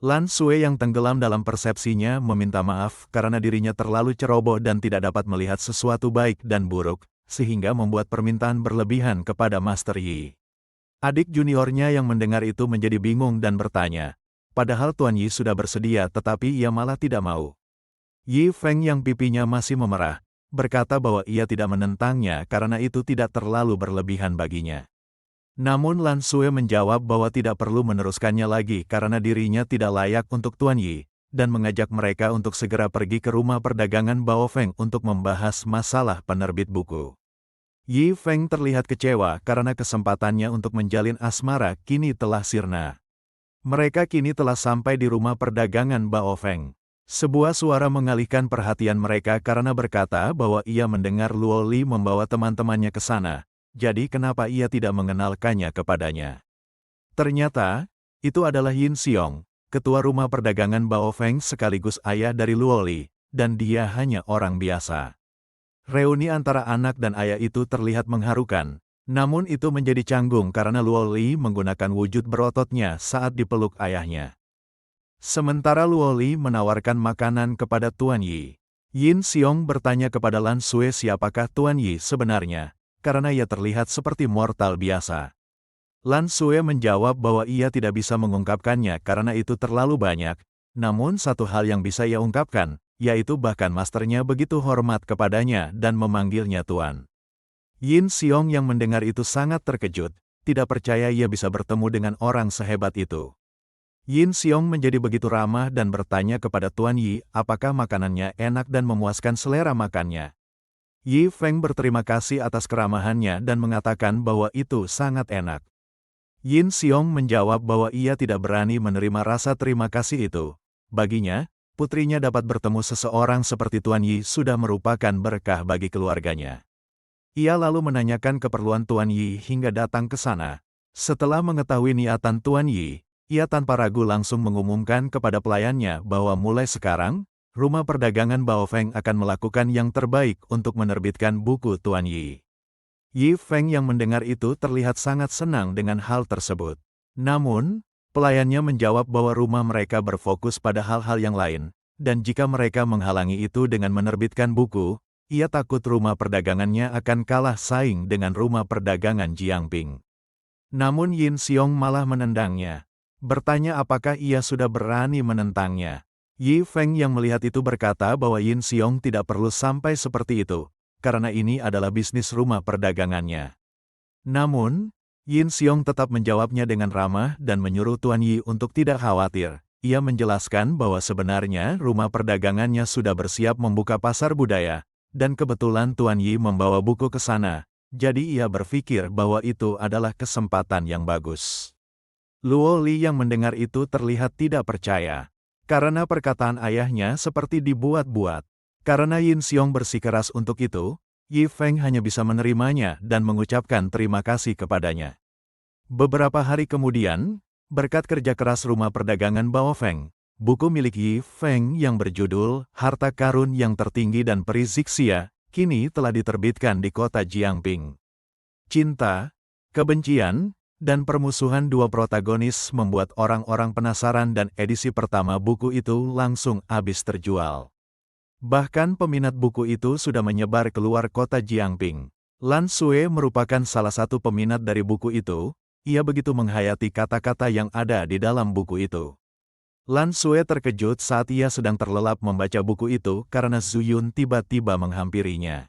Lan Sue yang tenggelam dalam persepsinya meminta maaf karena dirinya terlalu ceroboh dan tidak dapat melihat sesuatu baik dan buruk, sehingga membuat permintaan berlebihan kepada Master Yi. Adik juniornya yang mendengar itu menjadi bingung dan bertanya, padahal Tuan Yi sudah bersedia tetapi ia malah tidak mau. Yi Feng yang pipinya masih memerah, berkata bahwa ia tidak menentangnya karena itu tidak terlalu berlebihan baginya. Namun Lan Sue menjawab bahwa tidak perlu meneruskannya lagi karena dirinya tidak layak untuk Tuan Yi, dan mengajak mereka untuk segera pergi ke rumah perdagangan Baofeng untuk membahas masalah penerbit buku. Yi Feng terlihat kecewa karena kesempatannya untuk menjalin asmara kini telah sirna. Mereka kini telah sampai di rumah perdagangan Baofeng. Sebuah suara mengalihkan perhatian mereka karena berkata bahwa ia mendengar Luo Li membawa teman-temannya ke sana. Jadi kenapa ia tidak mengenalkannya kepadanya? Ternyata, itu adalah Yin Xiong, ketua rumah perdagangan Baofeng sekaligus ayah dari Luo Li, dan dia hanya orang biasa. Reuni antara anak dan ayah itu terlihat mengharukan, namun itu menjadi canggung karena Luo Li menggunakan wujud berototnya saat dipeluk ayahnya. Sementara Luo Li menawarkan makanan kepada Tuan Yi. Yin Xiong bertanya kepada Lan Sue siapakah Tuan Yi sebenarnya, karena ia terlihat seperti mortal biasa. Lan Sue menjawab bahwa ia tidak bisa mengungkapkannya karena itu terlalu banyak, namun satu hal yang bisa ia ungkapkan, yaitu bahkan masternya begitu hormat kepadanya dan memanggilnya Tuan. Yin Xiong yang mendengar itu sangat terkejut, tidak percaya ia bisa bertemu dengan orang sehebat itu. Yin Xiong menjadi begitu ramah dan bertanya kepada Tuan Yi apakah makanannya enak dan memuaskan selera makannya. Yi Feng berterima kasih atas keramahannya dan mengatakan bahwa itu sangat enak. Yin Xiong menjawab bahwa ia tidak berani menerima rasa terima kasih itu. Baginya, putrinya dapat bertemu seseorang seperti Tuan Yi sudah merupakan berkah bagi keluarganya. Ia lalu menanyakan keperluan Tuan Yi hingga datang ke sana. Setelah mengetahui niatan Tuan Yi, ia tanpa ragu langsung mengumumkan kepada pelayannya bahwa mulai sekarang, rumah perdagangan Baofeng akan melakukan yang terbaik untuk menerbitkan buku Tuan Yi. Yi Feng yang mendengar itu terlihat sangat senang dengan hal tersebut. Namun, pelayannya menjawab bahwa rumah mereka berfokus pada hal-hal yang lain, dan jika mereka menghalangi itu dengan menerbitkan buku, ia takut rumah perdagangannya akan kalah saing dengan rumah perdagangan Jiangping. Namun Yin Xiong malah menendangnya, bertanya apakah ia sudah berani menentangnya. Yi Feng yang melihat itu berkata bahwa Yin Xiong tidak perlu sampai seperti itu, karena ini adalah bisnis rumah perdagangannya. Namun, Yin Xiong tetap menjawabnya dengan ramah dan menyuruh Tuan Yi untuk tidak khawatir. Ia menjelaskan bahwa sebenarnya rumah perdagangannya sudah bersiap membuka pasar budaya, dan kebetulan Tuan Yi membawa buku ke sana, jadi ia berpikir bahwa itu adalah kesempatan yang bagus. Luo Li yang mendengar itu terlihat tidak percaya. Karena perkataan ayahnya seperti dibuat-buat. Karena Yin Xiong bersikeras untuk itu, Yi Feng hanya bisa menerimanya dan mengucapkan terima kasih kepadanya. Beberapa hari kemudian, berkat kerja keras rumah perdagangan Baofeng, buku milik Yi Feng yang berjudul Harta Karun yang Tertinggi dan Peri Zixia, kini telah diterbitkan di kota Jiangping. Cinta, kebencian, dan permusuhan dua protagonis membuat orang-orang penasaran dan edisi pertama buku itu langsung habis terjual. Bahkan peminat buku itu sudah menyebar keluar kota Jiangping. Lan Xue merupakan salah satu peminat dari buku itu. Ia begitu menghayati kata-kata yang ada di dalam buku itu. Lan Xue terkejut saat ia sedang terlelap membaca buku itu karena Zhu Yun tiba-tiba menghampirinya.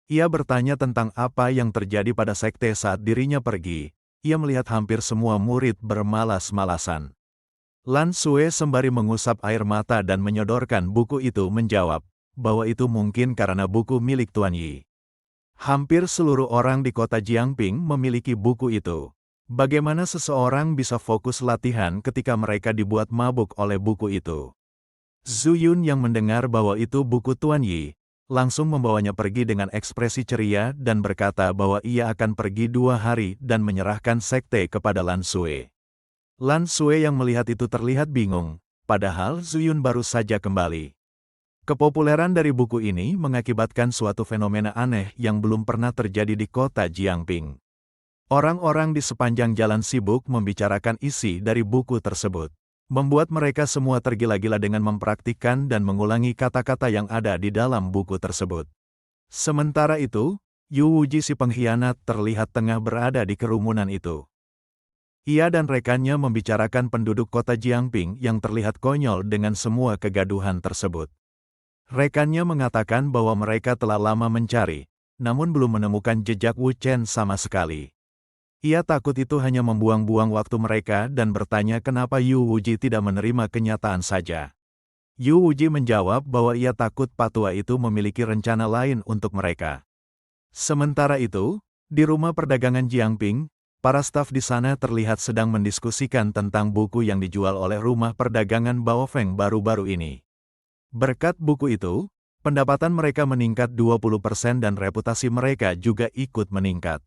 Ia bertanya tentang apa yang terjadi pada sekte saat dirinya pergi. Ia melihat hampir semua murid bermalas-malasan. Lan Xue sembari mengusap air mata dan menyodorkan buku itu menjawab, bahwa itu mungkin karena buku milik Tuan Yi. Hampir seluruh orang di kota Jiangping memiliki buku itu. Bagaimana seseorang bisa fokus latihan ketika mereka dibuat mabuk oleh buku itu? Zhu Yun yang mendengar bahwa itu buku Tuan Yi, langsung membawanya pergi dengan ekspresi ceria dan berkata bahwa ia akan pergi 2 hari dan menyerahkan sekte kepada Lan Xue. Lan Xue yang melihat itu terlihat bingung, padahal Zhu Yun baru saja kembali. Kepopuleran dari buku ini mengakibatkan suatu fenomena aneh yang belum pernah terjadi di kota Jiangping. Orang-orang di sepanjang jalan sibuk membicarakan isi dari buku tersebut. Membuat mereka semua tergila-gila dengan mempraktikkan dan mengulangi kata-kata yang ada di dalam buku tersebut. Sementara itu, Yu Wuji si pengkhianat terlihat tengah berada di kerumunan itu. Ia dan rekannya membicarakan penduduk kota Jiangping yang terlihat konyol dengan semua kegaduhan tersebut. Rekannya mengatakan bahwa mereka telah lama mencari, namun belum menemukan jejak Wu Chen sama sekali. Ia takut itu hanya membuang-buang waktu mereka dan bertanya kenapa Yu Wuji tidak menerima kenyataan saja. Yu Wuji menjawab bahwa ia takut patua itu memiliki rencana lain untuk mereka. Sementara itu, di rumah perdagangan Jiangping, para staf di sana terlihat sedang mendiskusikan tentang buku yang dijual oleh rumah perdagangan Baofeng baru-baru ini. Berkat buku itu, pendapatan mereka meningkat 20% dan reputasi mereka juga ikut meningkat.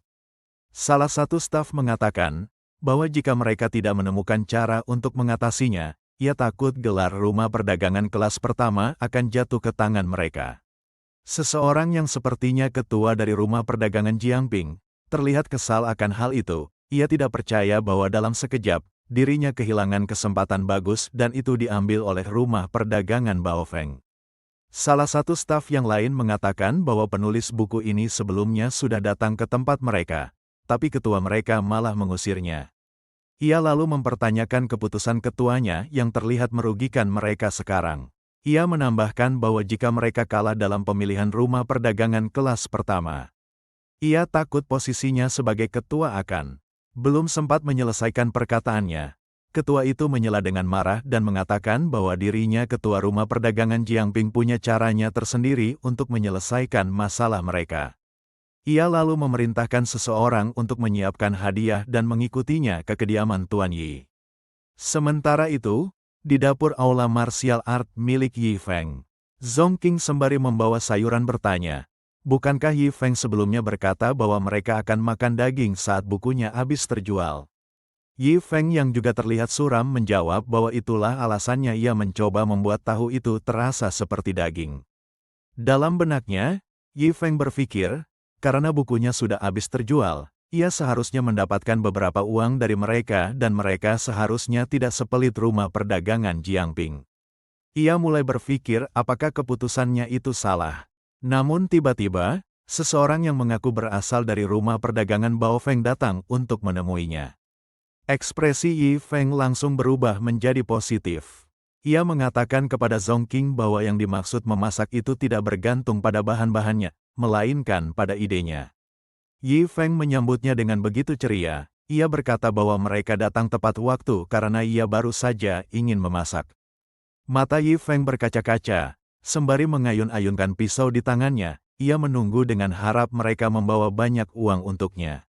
Salah satu staf mengatakan, bahwa jika mereka tidak menemukan cara untuk mengatasinya, ia takut gelar rumah perdagangan kelas pertama akan jatuh ke tangan mereka. Seseorang yang sepertinya ketua dari rumah perdagangan Jiangping, terlihat kesal akan hal itu. Ia tidak percaya bahwa dalam sekejap, dirinya kehilangan kesempatan bagus dan itu diambil oleh rumah perdagangan Baofeng. Salah satu staf yang lain mengatakan bahwa penulis buku ini sebelumnya sudah datang ke tempat mereka, tapi ketua mereka malah mengusirnya. Ia lalu mempertanyakan keputusan ketuanya yang terlihat merugikan mereka sekarang. Ia menambahkan bahwa jika mereka kalah dalam pemilihan rumah perdagangan kelas pertama, ia takut posisinya sebagai ketua akan. Belum sempat menyelesaikan perkataannya, ketua itu menyela dengan marah dan mengatakan bahwa dirinya ketua rumah perdagangan Jiangping punya caranya tersendiri untuk menyelesaikan masalah mereka. Ia lalu memerintahkan seseorang untuk menyiapkan hadiah dan mengikutinya ke kediaman Tuan Yi. Sementara itu, di dapur aula martial art milik Yi Feng, Zongqing sembari membawa sayuran bertanya, bukankah Yi Feng sebelumnya berkata bahwa mereka akan makan daging saat bukunya habis terjual? Yi Feng yang juga terlihat suram menjawab bahwa itulah alasannya ia mencoba membuat tahu itu terasa seperti daging. Dalam benaknya, Yi Feng berpikir, karena bukunya sudah habis terjual, ia seharusnya mendapatkan beberapa uang dari mereka dan mereka seharusnya tidak sepelit rumah perdagangan Jiangping. Ia mulai berpikir apakah keputusannya itu salah. Namun tiba-tiba, seseorang yang mengaku berasal dari rumah perdagangan Baofeng datang untuk menemuinya. Ekspresi Yi Feng langsung berubah menjadi positif. Ia mengatakan kepada Zongqing bahwa yang dimaksud memasak itu tidak bergantung pada bahan-bahannya, melainkan pada idenya. Yi Feng menyambutnya dengan begitu ceria. Ia berkata bahwa mereka datang tepat waktu karena ia baru saja ingin memasak. Mata Yi Feng berkaca-kaca, sembari mengayun-ayunkan pisau di tangannya, ia menunggu dengan harap mereka membawa banyak uang untuknya.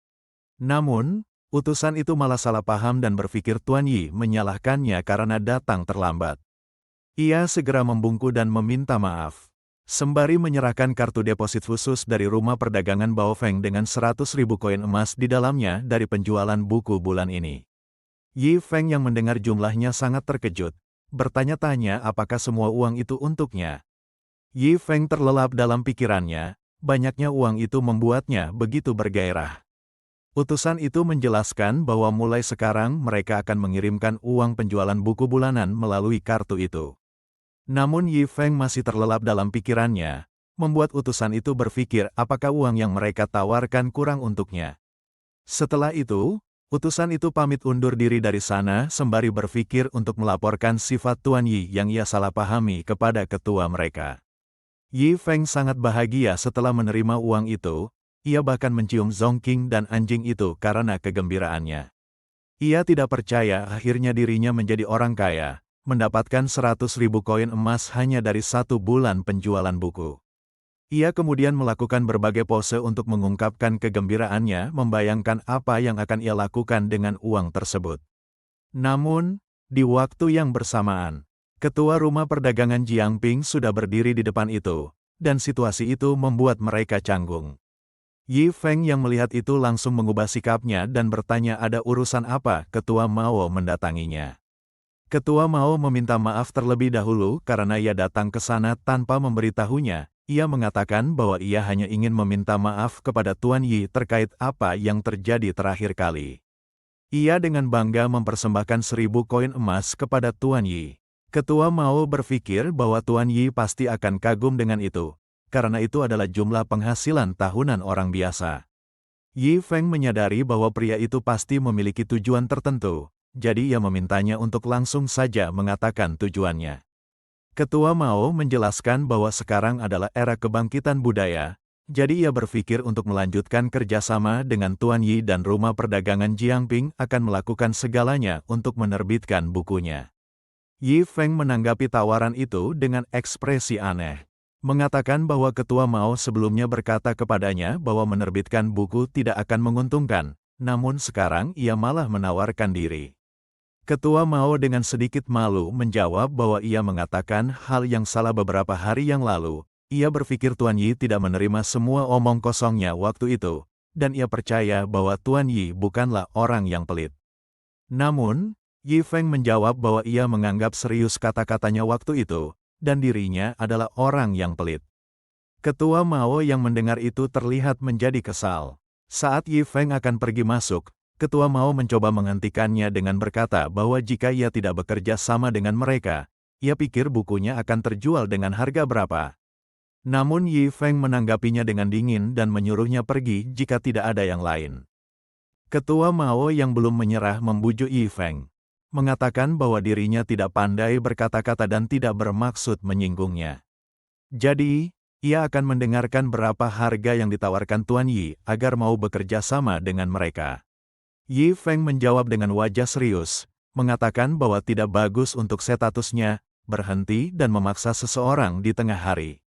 Namun, utusan itu malah salah paham dan berpikir Tuan Yi menyalahkannya karena datang terlambat. Ia segera membungkuk dan meminta maaf. Sembari menyerahkan kartu deposit khusus dari rumah perdagangan Baofeng dengan 100.000 koin emas di dalamnya dari penjualan buku bulan ini. Yi Feng yang mendengar jumlahnya sangat terkejut, bertanya-tanya apakah semua uang itu untuknya. Yi Feng terlelap dalam pikirannya, banyaknya uang itu membuatnya begitu bergairah. Utusan itu menjelaskan bahwa mulai sekarang mereka akan mengirimkan uang penjualan buku bulanan melalui kartu itu. Namun Yi Feng masih terlelap dalam pikirannya, membuat utusan itu berpikir apakah uang yang mereka tawarkan kurang untuknya. Setelah itu, utusan itu pamit undur diri dari sana sembari berpikir untuk melaporkan sifat Tuan Yi yang ia salah pahami kepada ketua mereka. Yi Feng sangat bahagia setelah menerima uang itu. Ia bahkan mencium Zongqing dan anjing itu karena kegembiraannya. Ia tidak percaya akhirnya dirinya menjadi orang kaya, mendapatkan 100.000 koin emas hanya dari 1 bulan penjualan buku. Ia kemudian melakukan berbagai pose untuk mengungkapkan kegembiraannya, membayangkan apa yang akan ia lakukan dengan uang tersebut. Namun, di waktu yang bersamaan, ketua rumah perdagangan Jiangping sudah berdiri di depan itu, dan situasi itu membuat mereka canggung. Yi Feng yang melihat itu langsung mengubah sikapnya dan bertanya ada urusan apa Ketua Mao mendatanginya. Ketua Mao meminta maaf terlebih dahulu karena ia datang ke sana tanpa memberitahunya. Ia mengatakan bahwa ia hanya ingin meminta maaf kepada Tuan Yi terkait apa yang terjadi terakhir kali. Ia dengan bangga mempersembahkan 1.000 koin emas kepada Tuan Yi. Ketua Mao berpikir bahwa Tuan Yi pasti akan kagum dengan itu, karena itu adalah jumlah penghasilan tahunan orang biasa. Yi Feng menyadari bahwa pria itu pasti memiliki tujuan tertentu, jadi ia memintanya untuk langsung saja mengatakan tujuannya. Ketua Mao menjelaskan bahwa sekarang adalah era kebangkitan budaya, jadi ia berpikir untuk melanjutkan kerjasama dengan Tuan Yi dan rumah perdagangan Jiangping akan melakukan segalanya untuk menerbitkan bukunya. Yi Feng menanggapi tawaran itu dengan ekspresi aneh. Mengatakan bahwa Ketua Mao sebelumnya berkata kepadanya bahwa menerbitkan buku tidak akan menguntungkan, namun sekarang ia malah menawarkan diri. Ketua Mao dengan sedikit malu menjawab bahwa ia mengatakan hal yang salah beberapa hari yang lalu. Ia berpikir Tuan Yi tidak menerima semua omong kosongnya waktu itu, dan ia percaya bahwa Tuan Yi bukanlah orang yang pelit. Namun, Yi Feng menjawab bahwa ia menganggap serius kata-katanya waktu itu, dan dirinya adalah orang yang pelit. Ketua Mao yang mendengar itu terlihat menjadi kesal. Saat Yi Feng akan pergi masuk, Ketua Mao mencoba menghentikannya dengan berkata bahwa jika ia tidak bekerja sama dengan mereka, ia pikir bukunya akan terjual dengan harga berapa. Namun Yi Feng menanggapinya dengan dingin dan menyuruhnya pergi jika tidak ada yang lain. Ketua Mao yang belum menyerah membujuk Yi Feng, mengatakan bahwa dirinya tidak pandai berkata-kata dan tidak bermaksud menyinggungnya. Jadi, ia akan mendengarkan berapa harga yang ditawarkan Tuan Yi agar mau bekerja sama dengan mereka. Yi Feng menjawab dengan wajah serius, mengatakan bahwa tidak bagus untuk statusnya berhenti dan memaksa seseorang di tengah hari.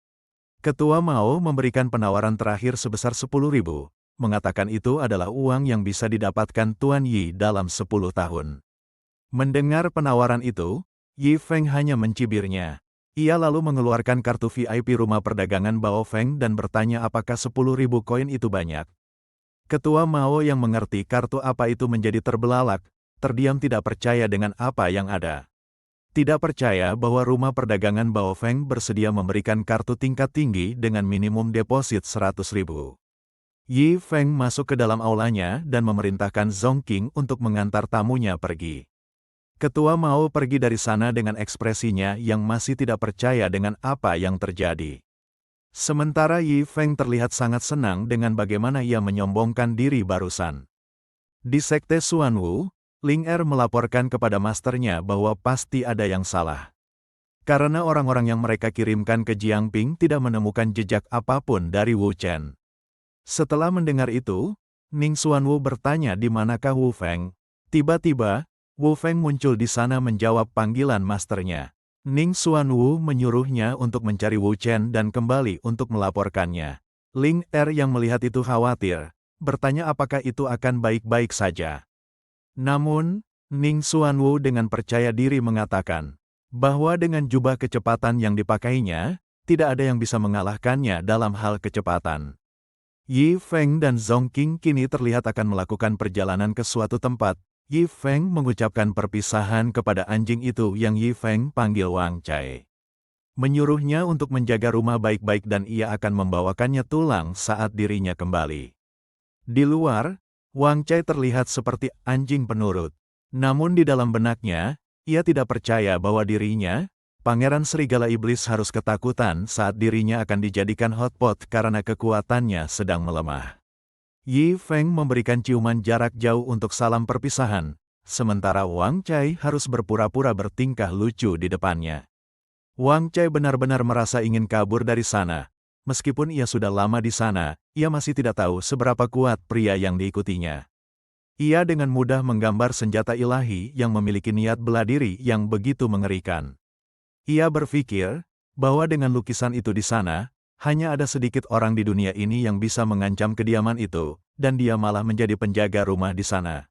Ketua Mao memberikan penawaran terakhir sebesar 10.000, mengatakan itu adalah uang yang bisa didapatkan Tuan Yi dalam 10 tahun. Mendengar penawaran itu, Yi Feng hanya mencibirnya. Ia lalu mengeluarkan kartu VIP rumah perdagangan Baofeng dan bertanya apakah 10.000 koin itu banyak. Ketua Mao yang mengerti kartu apa itu menjadi terbelalak, terdiam tidak percaya dengan apa yang ada. Tidak percaya bahwa rumah perdagangan Baofeng bersedia memberikan kartu tingkat tinggi dengan minimum deposit 100.000. Yi Feng masuk ke dalam aulanya dan memerintahkan Zongqing untuk mengantar tamunya pergi. Ketua Mao pergi dari sana dengan ekspresinya yang masih tidak percaya dengan apa yang terjadi. Sementara Yi Feng terlihat sangat senang dengan bagaimana ia menyombongkan diri barusan. Di Sekte Xuanwu, Ling Er melaporkan kepada masternya bahwa pasti ada yang salah. Karena orang-orang yang mereka kirimkan ke Jiangping tidak menemukan jejak apapun dari Wu Chen. Setelah mendengar itu, Ning Xuanwu bertanya di manakah Wu Feng. Tiba-tiba, Wu Feng muncul di sana menjawab panggilan masternya. Ning Xuanwu menyuruhnya untuk mencari Wu Chen dan kembali untuk melaporkannya. Ling Er yang melihat itu khawatir, bertanya apakah itu akan baik-baik saja. Namun, Ning Xuanwu dengan percaya diri mengatakan bahwa dengan jubah kecepatan yang dipakainya, tidak ada yang bisa mengalahkannya dalam hal kecepatan. Yi Feng dan Zhong Qing kini terlihat akan melakukan perjalanan ke suatu tempat. Yi Feng mengucapkan perpisahan kepada anjing itu yang Yi Feng panggil Wang Cai. Menyuruhnya untuk menjaga rumah baik-baik dan ia akan membawakannya tulang saat dirinya kembali. Di luar, Wang Cai terlihat seperti anjing penurut. Namun di dalam benaknya, ia tidak percaya bahwa dirinya, Pangeran Serigala Iblis harus ketakutan saat dirinya akan dijadikan hotpot karena kekuatannya sedang melemah. Yi Feng memberikan ciuman jarak jauh untuk salam perpisahan, sementara Wang Cai harus berpura-pura bertingkah lucu di depannya. Wang Cai benar-benar merasa ingin kabur dari sana. Meskipun ia sudah lama di sana, ia masih tidak tahu seberapa kuat pria yang diikutinya. Ia dengan mudah menggambar senjata ilahi yang memiliki niat bela diri yang begitu mengerikan. Ia berpikir bahwa dengan lukisan itu di sana, hanya ada sedikit orang di dunia ini yang bisa mengancam kediaman itu, dan dia malah menjadi penjaga rumah di sana.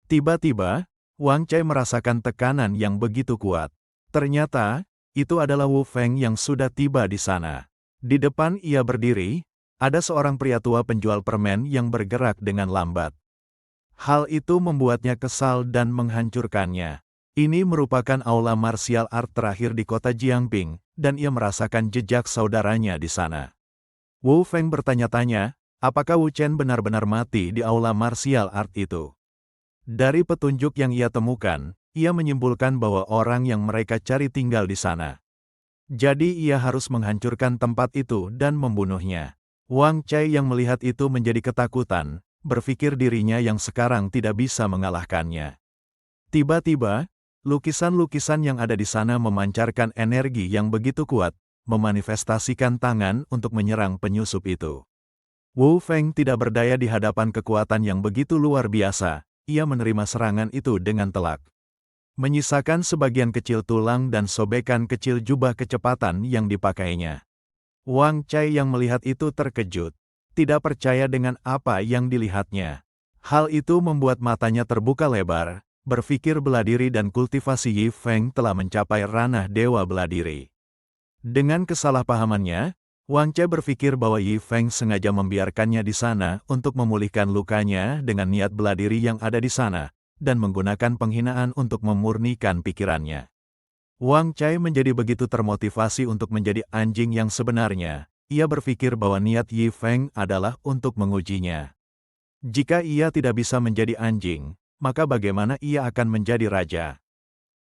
Tiba-tiba, Wang Cai merasakan tekanan yang begitu kuat. Ternyata, itu adalah Wu Feng yang sudah tiba di sana. Di depan ia berdiri, ada seorang pria tua penjual permen yang bergerak dengan lambat. Hal itu membuatnya kesal dan menghancurkannya. Ini merupakan aula martial art terakhir di kota Jiangping, dan ia merasakan jejak saudaranya di sana. Wu Feng bertanya-tanya, apakah Wu Chen benar-benar mati di aula martial art itu? Dari petunjuk yang ia temukan, ia menyimpulkan bahwa orang yang mereka cari tinggal di sana. Jadi ia harus menghancurkan tempat itu dan membunuhnya. Wang Cai yang melihat itu menjadi ketakutan, berpikir dirinya yang sekarang tidak bisa mengalahkannya. Tiba-tiba, lukisan-lukisan yang ada di sana memancarkan energi yang begitu kuat, memanifestasikan tangan untuk menyerang penyusup itu. Wu Feng tidak berdaya di hadapan kekuatan yang begitu luar biasa, ia menerima serangan itu dengan telak. Menyisakan sebagian kecil tulang dan sobekan kecil jubah kecepatan yang dipakainya. Wang Cai yang melihat itu terkejut, tidak percaya dengan apa yang dilihatnya. Hal itu membuat matanya terbuka lebar, berpikir bela diri dan kultivasi Yi Feng telah mencapai ranah dewa bela diri. Dengan kesalahpahamannya, Wang Cai berpikir bahwa Yi Feng sengaja membiarkannya di sana untuk memulihkan lukanya dengan niat bela diri yang ada di sana, dan menggunakan penghinaan untuk memurnikan pikirannya. Wang Cai menjadi begitu termotivasi untuk menjadi anjing yang sebenarnya. Ia berpikir bahwa niat Yi Feng adalah untuk mengujinya. Jika ia tidak bisa menjadi anjing, maka bagaimana ia akan menjadi raja?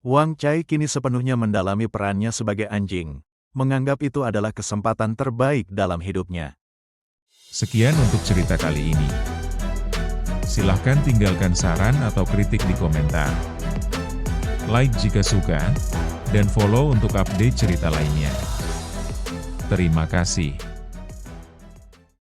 Wang Cai kini sepenuhnya mendalami perannya sebagai anjing, menganggap itu adalah kesempatan terbaik dalam hidupnya. Sekian untuk cerita kali ini. Silahkan tinggalkan saran atau kritik di komentar. Like jika suka, dan follow untuk update cerita lainnya. Terima kasih.